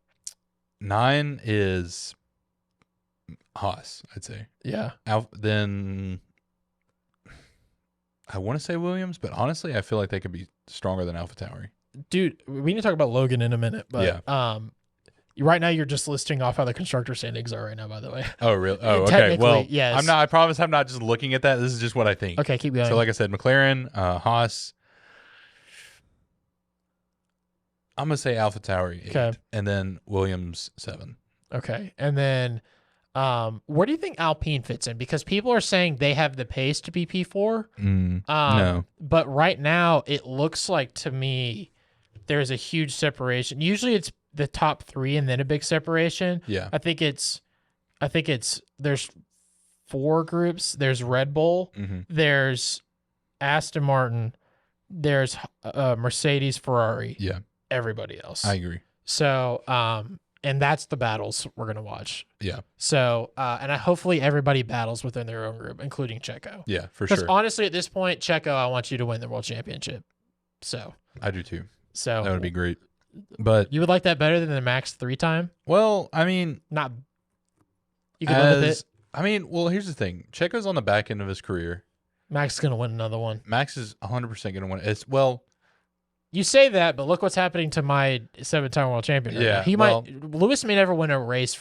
9 is Haas, I'd say. Yeah. Then I want to say Williams, but honestly, I feel like they could be stronger than AlphaTauri. Dude, we need to talk about Logan in a minute, but right now you're just listing off how the constructor standings are right now, by the way. Oh, really? Oh, okay. Technically, Well, yes. I promise I'm not just looking at that. This is just what I think. Okay, keep going. So like I said, McLaren, Haas. I'm going to say AlphaTauri 8, Okay. and then Williams 7. Okay. And then where do you think Alpine fits in? Because people are saying they have the pace to be P4. No. But right now it looks like to me there's a huge separation. Usually it's the top 3 and then a big separation. Yeah. I think it's there's 4 groups. There's Red Bull, there's Aston Martin, there's Mercedes, Ferrari. Yeah. Everybody else. I agree. So, and that's the battles we're gonna watch. Yeah. So, and hopefully everybody battles within their own group, including Checo. Yeah, for Because sure. honestly, at this point, Checo, I want you to win the world championship. So, I do too. that That would be great. But you would like that better than the Max 3-time? well, I mean, Not. You can live with it. I mean, well, here's the thing. Checo's on the back end of his career. Max is gonna win another one. Max is 100% going to win. It's well, You say that, but look what's happening to my 7-time world champion. Right Yeah, now. He well- might. Lewis may never win a race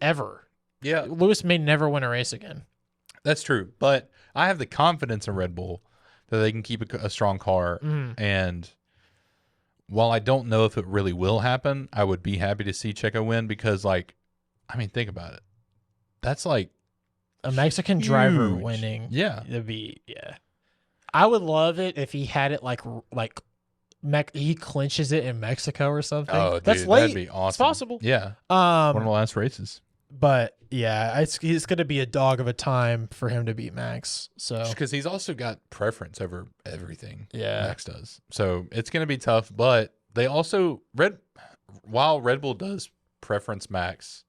ever. yeah, Lewis may never win a race again. that's true. But I have the confidence in Red Bull that they can keep a strong car. And while I don't know if it really will happen, I would be happy to see Checo win because, like, I mean, think about it. That's like A Mexican driver huge. winning. Yeah. It'd be I would love it if he had it he clinches it in Mexico or something. Oh, that's dude, late. that'd be awesome. It's possible. Yeah. One of the last races. But yeah, it's going to be a dog of a time for him to beat Max. So Because he's also got preference over everything. Yeah. Max does. So it's going to be tough. But they also while Red Bull does preference Max,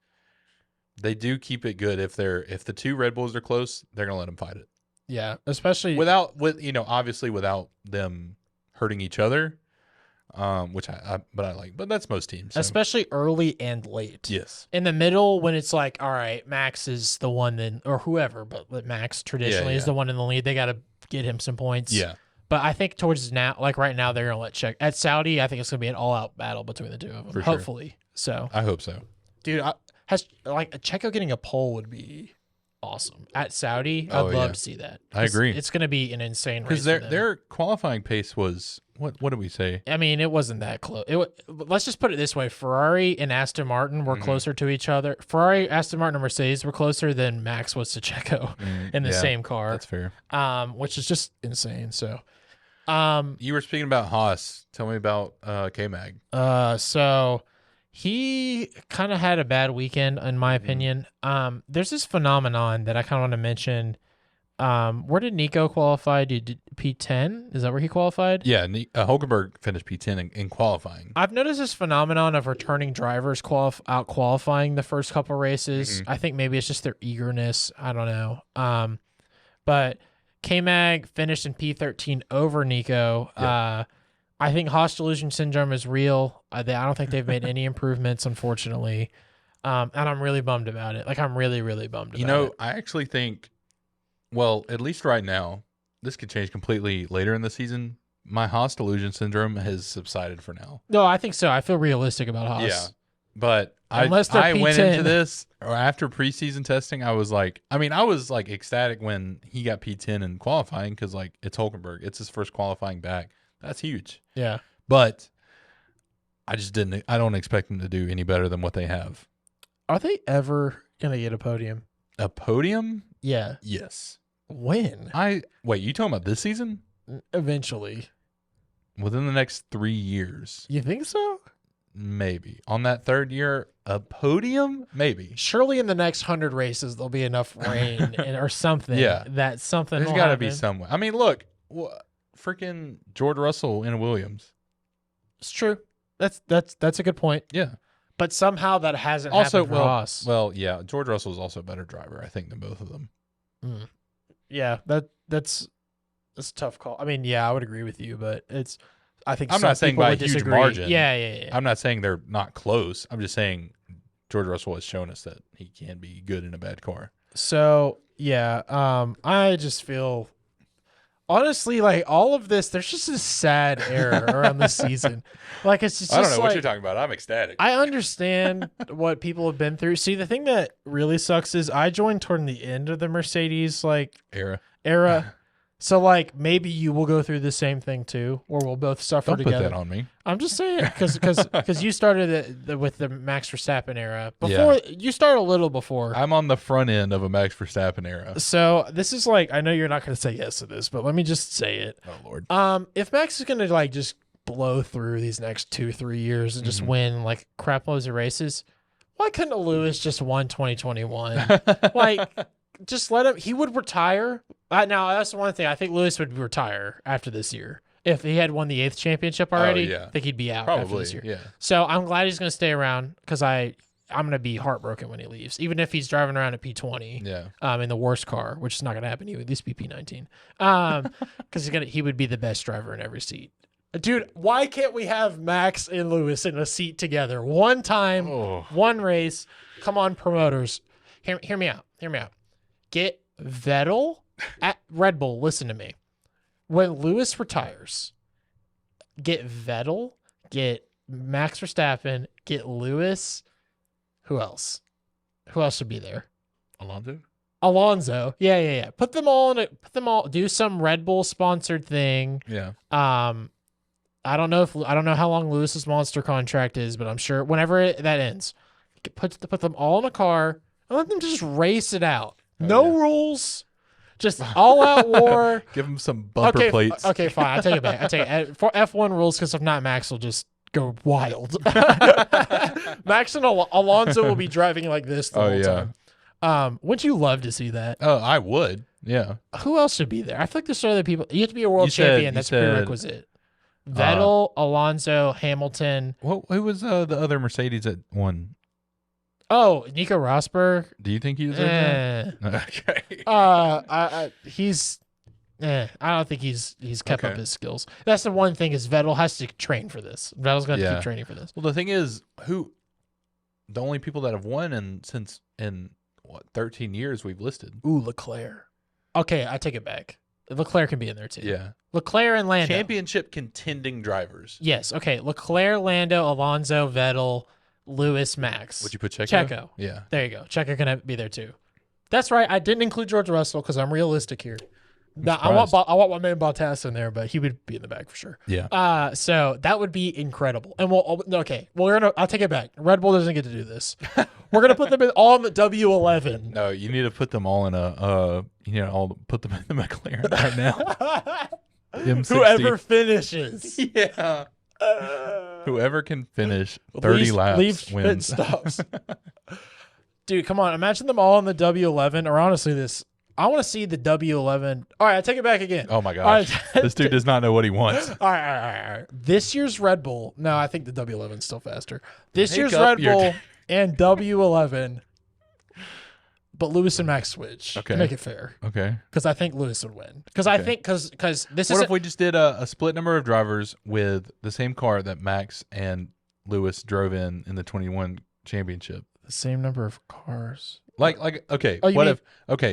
they do keep it good. If the 2 Red Bulls are close, they're gonna let them fight it. yeah, especially Obviously without them hurting each other, which I like. But that's most teams. So. especially early and late. Yes. In the middle, when it's like, all right, Max is the one then, or whoever, but Max traditionally is the one in the lead. They got to get him some points. Yeah. But I think towards now, like right now, they're gonna let Checo at Saudi. I think it's gonna be an all-out battle between the 2 of them. For sure. Hopefully, so I hope so. dude, Checo getting a pole would be awesome at Saudi. Oh, I'd love yeah. to see that. I agree. It's gonna be an insane race. Because for them. their qualifying pace was what did we say? I mean, it wasn't that close. Let's just put it this way: Ferrari and Aston Martin were closer to each other. Ferrari, Aston Martin, and Mercedes were closer than Max was to Checo in the same car. That's fair. Which is just insane. So, You were speaking about Haas. Tell me about K-Mag. so he kind of had a bad weekend, in my opinion. There's this phenomenon that I kind of want to mention. Where did Nico qualify? Did P10? Is that where he qualified? Yeah, Hulkenberg finished P10 in qualifying. I've noticed this phenomenon of returning drivers out qualifying the first couple races. I think maybe it's just their eagerness. I don't know. But K-Mag finished in P13 over Nico. Yeah. I think Haas delusion syndrome is real. I don't think they've made any improvements, unfortunately. And I'm really bummed about it. Like, I'm really, really bummed about it. I actually think, well, at least right now, this could change completely later in the season. My Haas delusion syndrome has subsided for now. No, I think so. I feel realistic about Haas. Yeah. But Unless they're I went P10. into this, or after preseason testing, I was like ecstatic when he got P10 in qualifying because, like, it's Hulkenberg. It's his first qualifying back. That's huge. Yeah. But I don't expect them to do any better than what they have. Are they ever going to get a podium? A podium? Yeah. Yes. When? Wait, you talking about this season? Eventually. Within the next 3 years. You think so? Maybe. On that 3rd year, a podium? Maybe. Surely in the next 100 races, there'll be enough rain or something. Yeah. That something There's will got to be happen. some way. I mean, look, freaking George Russell in a Williams. It's true. That's a good point. Yeah. But somehow that hasn't Also, happened for Haas. well, yeah, George Russell is also a better driver, I think, than both of them. Yeah, that's a tough call. I mean, yeah, I would agree with you, but I think I'm some not saying people by a would huge disagree. margin. Yeah. I'm not saying they're not close. I'm just saying George Russell has shown us that he can be good in a bad car. So yeah, I just feel honestly like all of this. There's just a sad air around this season. Like it's just I don't know what like, you're talking about. I'm ecstatic. I understand what people have been through. See, the thing that really sucks is I joined toward the end of the Mercedes like era. So like maybe you will go through the same thing too, or we'll both suffer Don't together. put that on me. I'm just saying because you started with the Max Verstappen era before. You started a little before. I'm on the front end of a Max Verstappen era. So this is like, I know you're not going to say yes to this, but let me just say it. Oh Lord. If Max is going to like just blow through these next 2-3 years and just win like crap loads of races, why couldn't Lewis just won 2021? Like, just let him. He would retire. Now that's the one thing. I think Lewis would retire after this year. If he had won the 8th championship already, I think he'd be out after this year. Yeah. So I'm glad he's going to stay around because I'm going to be heartbroken when he leaves, even if he's driving around a P20. Yeah. In the worst car, which is not going to happen. He would at least be P19. Because he would be the best driver in every seat. Dude, why can't we have Max and Lewis in a seat together? One time, one race. Come on, promoters. Hear me out. Get Vettel at Red Bull. Listen to me. When Lewis retires, get Vettel, get Max Verstappen, get Lewis. Who else? Who else should be there? Alonso. Yeah. Put them all. Do some Red Bull sponsored thing. Yeah. I don't know how long Lewis's monster contract is, but I'm sure whenever that ends, put them all in a car and let them just race it out. No rules, just all out war. Give them some bumper plates. Okay, fine. I take it back. I take it for F1 rules because if not, Max will just go wild. Max and Alonso will be driving like this the whole time. Wouldn't you love to see that? Oh, I would. Yeah. Who else should be there? I feel like there's other people. You have to be a world champion. That's a prerequisite. Vettel, Alonso, Hamilton. Who was the other Mercedes that won? Oh, Nico Rosberg. Do you think he deserves that? Okay. I don't think he's kept up his skills. That's the one thing is Vettel has to train for this. Vettel's going to keep training for this. Well, the thing is, the only people that have won since 13 years we've listed. Ooh, Leclerc. Okay, I take it back. Leclerc can be in there too. Yeah. Leclerc and Lando. Championship contending drivers. Yes. Okay. Leclerc, Lando, Alonso, Vettel, Lewis, Max. Would you put Checo? Checo. Yeah. There you go. Checo can be there too. That's right. I didn't include George Russell because I'm realistic here. I want my man Bottas in there, but he would be in the back for sure. Yeah. So that would be incredible. And I'll take it back. Red Bull doesn't get to do this. We're gonna put them all in the W11. No, you need to put them all in put them in the McLaren right now. M60. Whoever finishes. Yeah. Whoever can finish 30 laps wins. Stops. Dude, come on. Imagine them all in the W11, or honestly, I want to see the W11. All right, I take it back again. Oh my gosh. This dude does not know what he wants. All right. This year's Red Bull. No, I think the W11 is still faster. This year's Red Bull and W11, but Lewis and Max switch to make it fair. Okay. Because I think Lewis would win. Because I think because this is. What if we just did a split number of drivers with the same car that Max and Lewis drove in the 21 championship? The same number of cars. Okay.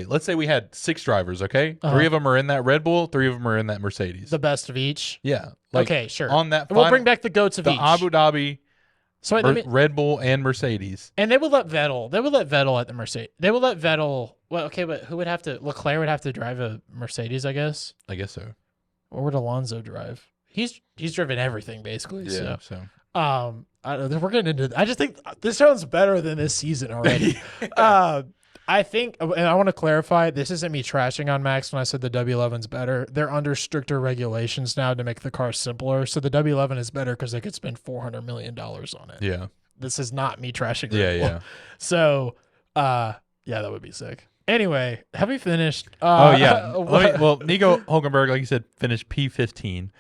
Let's say we had 6 drivers, okay? 3 of them are in that Red Bull, 3 of them are in that Mercedes. The best of each? Yeah. Okay, sure. On that we'll bring back the goats of each. Abu Dhabi, Red Bull, and Mercedes. And they would let Vettel at the Mercedes. They would let Vettel. Well, okay, but who would have to? Leclerc would have to drive a Mercedes, I guess. I guess so. Or would Alonso drive? He's driven everything basically. Yeah. We're getting into. I just think this sounds better than this season already. I think, and I want to clarify, this isn't me trashing on Max when I said the W11's better. They're under stricter regulations now to make the car simpler. So the W11 is better because they could spend $400 million on it. Yeah. This is not me trashing. Yeah. So, that would be sick. Anyway, have we finished? Nico Hulkenberg, like you said, finished P15.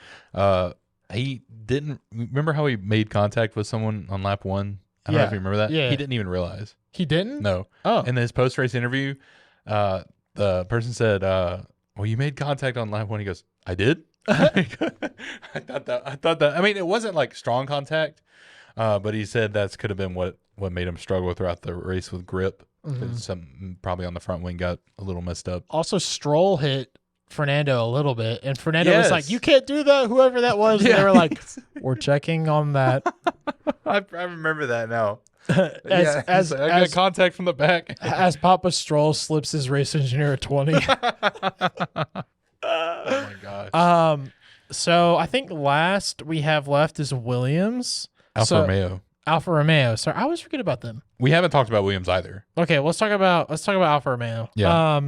He didn't remember how he made contact with someone on lap 1. I don't know if you remember that. Yeah. He didn't even realize. He didn't? No. Oh. In his post-race interview, the person said, well, you made contact on lap 1. He goes, I did? I thought that. I mean, it wasn't like strong contact, but he said that could have been what made him struggle throughout the race with grip. Some probably on the front wing got a little messed up. Also, Stroll hit Fernando a little bit, and Fernando was like, Yes. "You can't do that." Whoever that was, and Yeah. they were like, "We're checking on that." I remember that now. as I got contact from the back. as Papa Stroll slips his race engineer a 20. Oh my gosh. So I think last we have left is Williams. Alfa Romeo. Alfa Romeo. Sorry, I always forget about them. We haven't talked about Williams either. Okay, let's talk about Alfa Romeo. Yeah.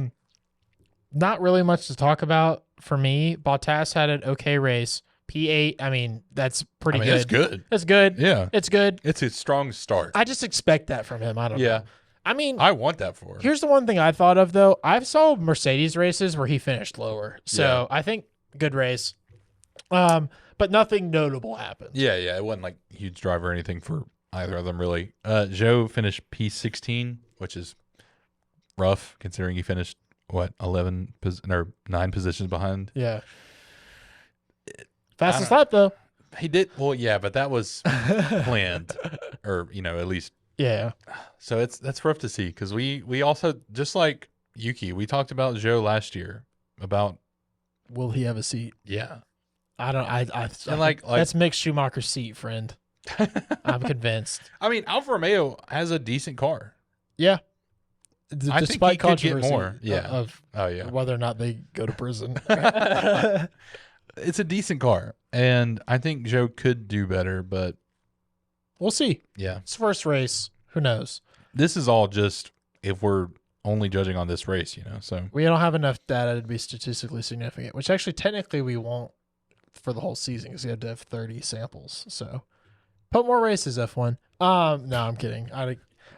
Not really much to talk about for me. Bottas had an okay race. P8. I mean, that's pretty good. It's good. It's good. Yeah. It's good. It's a strong start. I just expect that from him. I don't know. Yeah. I mean, I want that for him. here's the one thing I thought of though. I've saw Mercedes races where he finished lower. So Yeah. I think good race. But nothing notable happened. Yeah. It wasn't like huge drive or anything for either of them really. Joe finished P16, which is rough considering he finished 9 positions behind. Yeah. Fastest lap though. He did well, yeah, but that was planned, or at least. Yeah. So that's rough to see because we also, just like Yuki, we talked about Joe last year about Will he have a seat? yeah, I don't. I and like that's Mick Schumacher's seat, friend. I'm convinced. I mean, Alfa Romeo has a decent car. Yeah. I think Despite he could get controversy more. Yeah. of Oh yeah, whether or not they go to prison. it's a decent car, and I think Joe could do better. But We'll see. yeah, It's first race. Who knows? this is all just if we're only judging on this race, So We don't have enough data to be statistically significant, which actually technically we won't for the whole season because we have to have 30 samples. So put more races, F1. No, I'm kidding.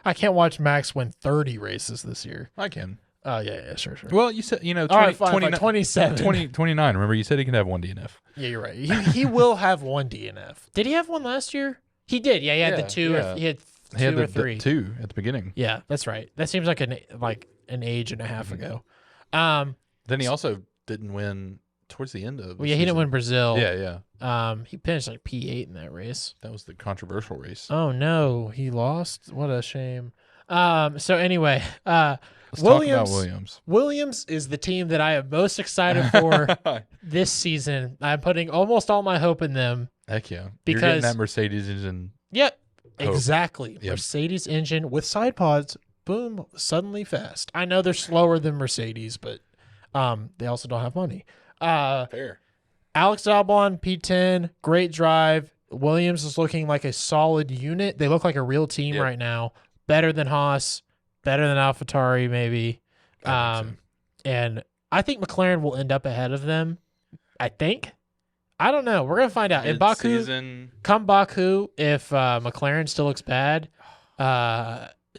I can't watch Max win 30 races this year. I can. Oh, yeah, sure. Well, you said 20, All right, fine, 29 27. 29. Remember, you said he can have one DNF. Yeah, you're right. He will have one DNF. Did he have one last year? He did. Yeah, he had the two. Yeah. He had He had two or the three. two at the beginning. Yeah, that's right. That seems like an age and a half Mm-hmm. ago. Then he also didn't win towards the end of. Well, yeah, he didn't win Brazil. Yeah. He finished like P8 in that race. That was the controversial race. Oh no, he lost. What a shame. So anyway, Let's Williams. talk about Williams. Williams is the team that I am most excited for this season. I'm putting almost all my hope in them. Heck yeah! You're Because- getting that Mercedes engine. Yep, Hope. exactly. Yep. Mercedes engine with side pods. Boom, suddenly fast. I know they're slower than Mercedes, but they also don't have money. Fair. Alex Albon, P10, great drive. Williams is looking like a solid unit. They look like a real team Yep. right now. Better than Haas, better than AlphaTauri, maybe. I think And I think McLaren will end up ahead of them. I think. I don't know. We're gonna find out. In Baku, Mid-season. come Baku, if McLaren still looks bad,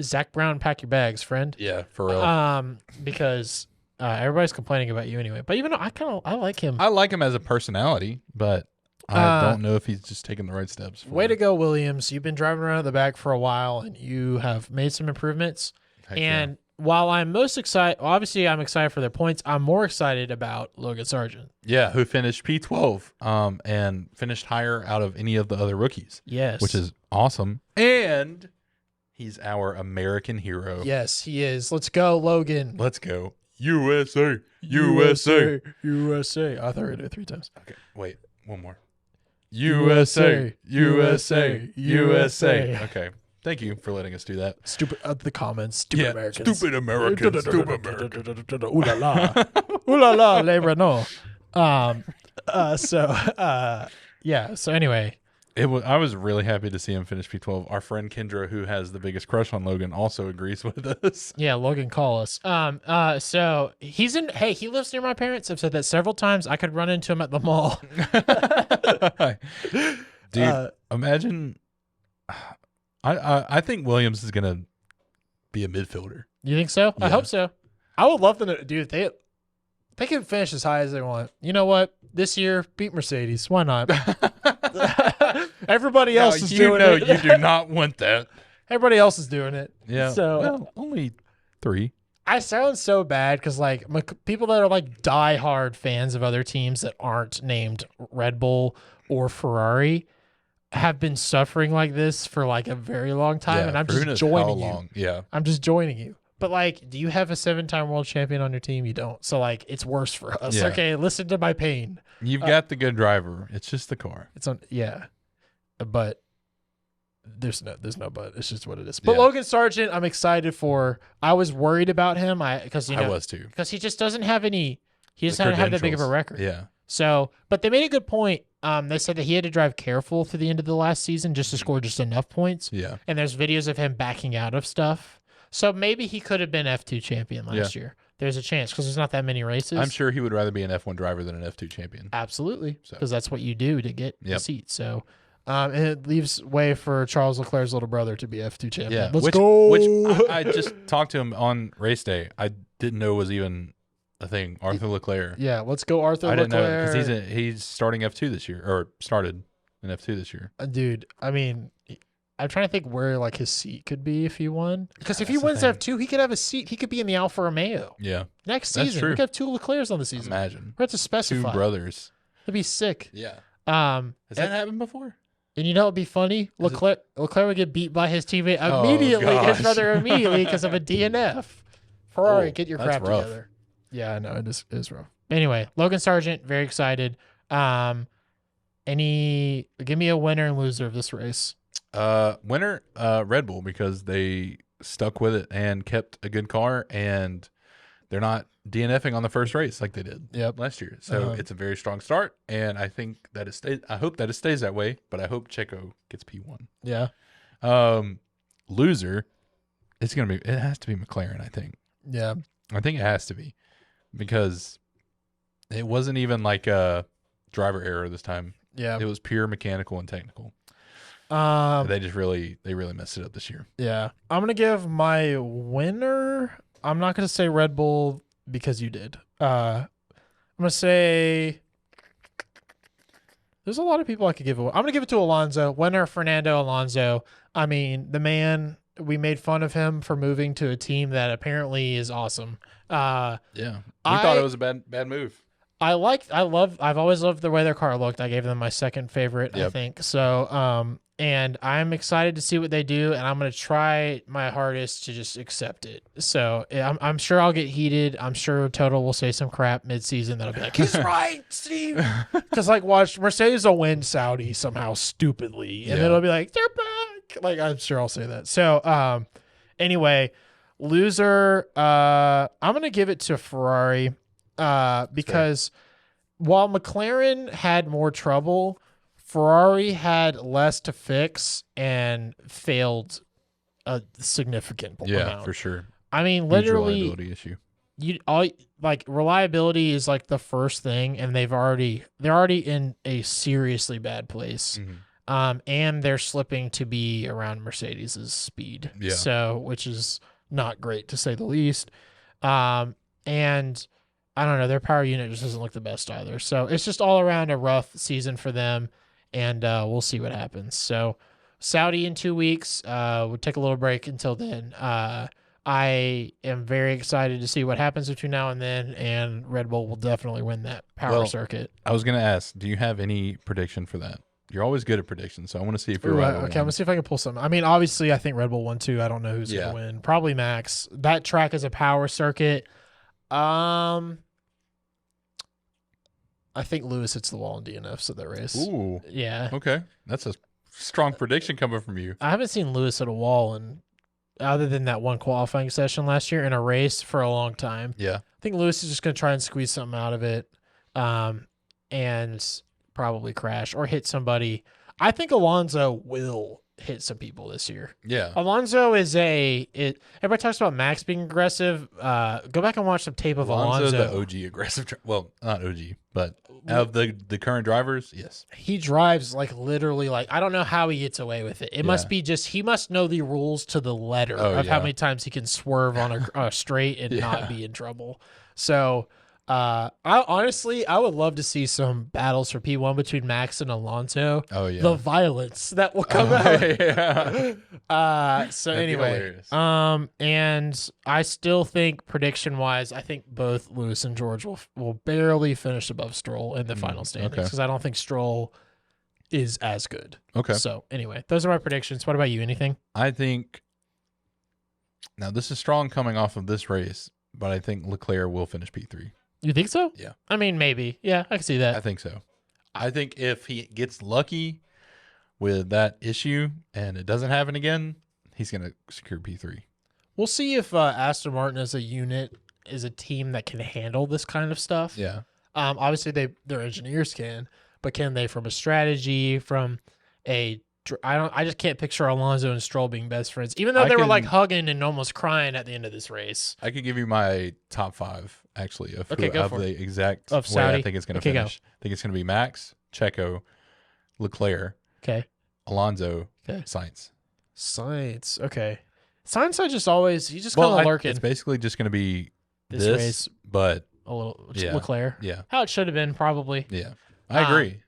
Zach Brown, pack your bags, friend. Yeah, for real. Because everybody's complaining about you anyway. But even though I like him. I like him as a personality, but I don't know if he's just taking the right steps. Way to go, Williams. You've been driving around at the back for a while, and you have made some improvements. Heck And while I'm most excited, obviously I'm excited for their points, I'm more excited about Logan Sargent. yeah, who finished P12, and finished higher out of any of the other rookies, Yes. which is awesome. And he's our American hero. Yes, he is. Let's go, Logan. Let's go. USA. USA. USA. I thought we were going to do it 3 times. Okay, wait, one more. USA. USA. USA. Okay. Thank you for letting us do that. Stupid the comments. Stupid Americans. Stupid Americans. Stupid Americans. Ooh la la. Ooh la la, les Renault. Yeah. So anyway, I was really happy to see him finish P12. Our friend Kendra, who has the biggest crush on Logan, also agrees with us. yeah, Logan, call us. So he's in. Hey, he lives near my parents. I've said that several times. I could run into him at the mall. Dude, imagine. I think Williams is gonna be a midfielder. You think so? I Yeah. hope so. I would love them to, dude. They can finish as high as they want. You know what? This year, beat Mercedes. Why not? Everybody else is doing it. You do not want that. Everybody else is doing it. Yeah. So Well, only 3. I sound so bad because like people that are like diehard fans of other teams that aren't named Red Bull or Ferrari have been suffering like this for like a very long time, and I'm for who just knows how joining you. long. Yeah. I'm just joining you. But like, do you have a 7-time world champion on your team? You don't. So like, it's worse for us. Yeah. Okay, listen to my pain. You've got the good driver. It's just the car. It's on. Yeah, but there's no but. It's just what it is. But Yeah. Logan Sargent, I'm excited for. I was worried about him. Because I was too. because he just doesn't have any. He just The doesn't have that big of a credentials. record. Yeah. So, but they made a good point. They said that he had to drive careful through the end of the last season just to Mm-hmm. score just enough points. Yeah. And there's videos of him backing out of stuff. So maybe he could have been F2 champion last year. There's a chance because there's not that many races. I'm sure he would rather be an F1 driver than an F2 champion. Absolutely, So. because that's what you do to get the Yep. seat. So, and it leaves way for Charles Leclerc's little brother to be F2 champion. Yeah. Let's go. Which I just talked to him on race day. I didn't know was even a thing. Arthur Leclerc. Yeah, let's go, Arthur I didn't Leclerc. know because he's starting F2 this year, or started in F2 this year. Dude, I mean, I'm trying to think where like his seat could be if he won. Because if he That's the wins thing. F2, he could have a seat. He could be in the Alfa Romeo Yeah. next That's season. true. We could have 2 Leclercs on the season. Imagine. We have to Two specify. brothers. That'd be sick. Yeah. Has Has that happened before? And you know what'd be funny? Leclerc would get beat by his teammate Oh, immediately, his gosh. brother immediately because of a DNF. Ferrari, Oh, get your that's crap rough. together. Yeah, I know it is rough. Anyway, Logan Sargent, very excited. Give me a winner and loser of this race. Winner, Red Bull, because they stuck with it and kept a good car, and they're not DNFing on the first race like they did last year. So it's a very strong start, and I think that it stays. I hope that it stays that way, but I hope Checo gets P1. Yeah. Loser, it has to be McLaren. I think it has to be, because it wasn't even like a driver error this time. Yeah. It was pure mechanical and technical. They really messed it up this year. Yeah. I'm going to give my winner. I'm not going to say Red Bull because you did. I'm going to say there's a lot of people I could give it. I'm going to give it to Alonso. Winner, Fernando Alonso. I mean, the man, we made fun of him for moving to a team that apparently is awesome. Yeah. We thought it was a bad move. I've always loved the way their car looked. I gave them my second favorite, I think. So, and I'm excited to see what they do, and I'm going to try my hardest to just accept it. So I'm sure I'll get heated. I'm sure Toto will say some crap mid-season that'll be like, he's right, Steve. Because watch, Mercedes will win Saudi somehow stupidly, and it'll be like, they're back. I'm sure I'll say that. So, anyway, loser, I'm going to give it to Ferrari. Because while McLaren had more trouble, Ferrari had less to fix and failed a significant amount. For sure. I mean, Huge literally, reliability issue. reliability is the first thing, and they're already in a seriously bad place. Mm-hmm. And they're slipping to be around Mercedes's speed. Yeah. So, which is not great to say the least. And I don't know, their power unit just doesn't look the best either. So it's just all around a rough season for them, and we'll see what happens. So Saudi in 2 weeks. We'll take a little break until then. I am very excited to see what happens between now and then, and Red Bull will definitely win that power circuit. I was going to ask, do you have any prediction for that? You're always good at predictions, so I want to see if you're right. Okay, I'm going to see if I can pull something. I mean, obviously, I think Red Bull won too. I don't know who's going to win. Probably Max. That track is a power circuit. I think Lewis hits the wall in DNFs of that race. Ooh. Yeah. Okay. That's a strong prediction coming from you. I haven't seen Lewis at a wall other than that one qualifying session last year in a race for a long time. Yeah. I think Lewis is just going to try and squeeze something out of it, and probably crash or hit somebody. I think Alonso will hit some people this year. Yeah. Alonso is everybody talks about Max being aggressive. Go back and watch some tape of Alonso. the OG aggressive. Well, not OG, but of the current drivers, yes. He drives literally I don't know how he gets away with it. It must be just he must know the rules to the letter of how many times he can swerve on a straight and not be in trouble. So I would love to see some battles for P1 between Max and Alonso. Oh yeah. The violence that will come out. Yeah. So That'd be anyway, hilarious. and I still think prediction wise, I think both Lewis and George will barely finish above Stroll in the final standings okay. because I don't think Stroll is as good. Okay. So anyway, those are my predictions. What about you? Anything? I think now this is strong coming off of this race, but I think Leclerc will finish P3. You think so? Yeah. I mean, maybe. Yeah, I can see that. I think so. I think if he gets lucky with that issue and it doesn't happen again, he's going to secure P3. We'll see if Aston Martin as a unit is a team that can handle this kind of stuff. Yeah. Obviously, their engineers can, but can they from a strategy, from a I just can't picture Alonso and Stroll being best friends, even though they were like hugging and almost crying at the end of this race. I could give you my top 5 actually of, Okay, go of for the exact Of way Saudi? I think it's going to Okay, go. finish. I think it's going to be Max, Checo, Leclerc, Alonso, Okay. Sainz. Science. Okay. Science, I just always, he's just kind of lurking It's basically just going to be this this race. but A little. Yeah. Leclerc. yeah, How it should have been, probably. yeah. I agree.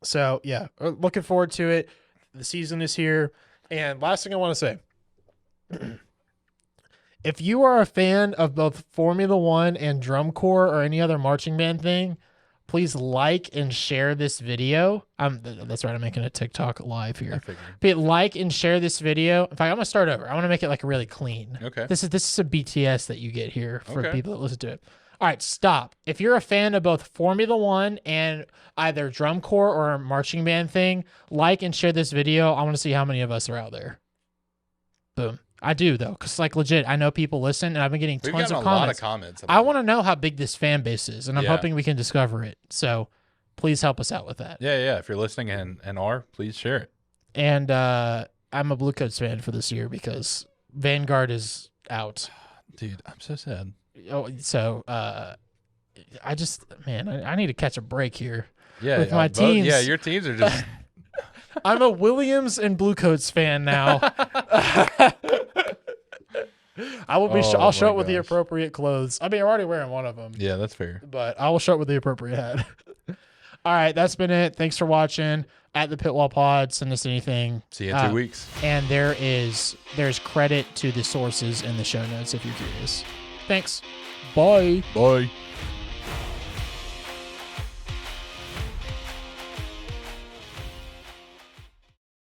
So, yeah, looking forward to it. The season is here. And last thing I want to say, if you are a fan of both Formula One and drum corps or any other marching band thing, please like and share this video. That's right, I'm making a TikTok live I here. figured. But like and share this video. In fact, I'm gonna start over. I want to make it like really clean. Okay. This is a BTS that you get here for Okay. people that listen to it. All right, stop. If you're a fan of both Formula One and either drum corps or a marching band thing, like and share this video. I want to see how many of us are out there. Boom. I do though, because like legit, I know people listen, and I've been getting We've tons gotten of a lot comments. of comments. I want to know how big this fan base is, and I'm Yeah. hoping we can discover it. So please help us out with that. Yeah. If you're listening and are, please share it. And I'm a Blue Coats fan for this year because Vanguard is out. Dude, I'm so sad. Oh, so I just, man, I need to catch a break here. Yeah, With my both- teams. Yeah, your teams are just. I'm a Williams and Blue Coats fan now. I will be. Oh I'll show my up with the gosh. appropriate clothes. I mean, I'm already wearing one of them, Yeah, that's fair. but I will show up with the appropriate hat. All right, that's been it. Thanks for watching. At the Pitwall Pod, send us anything. See you in 2 weeks. And there's credit to the sources in the show notes if you're curious. Thanks. Bye. Bye.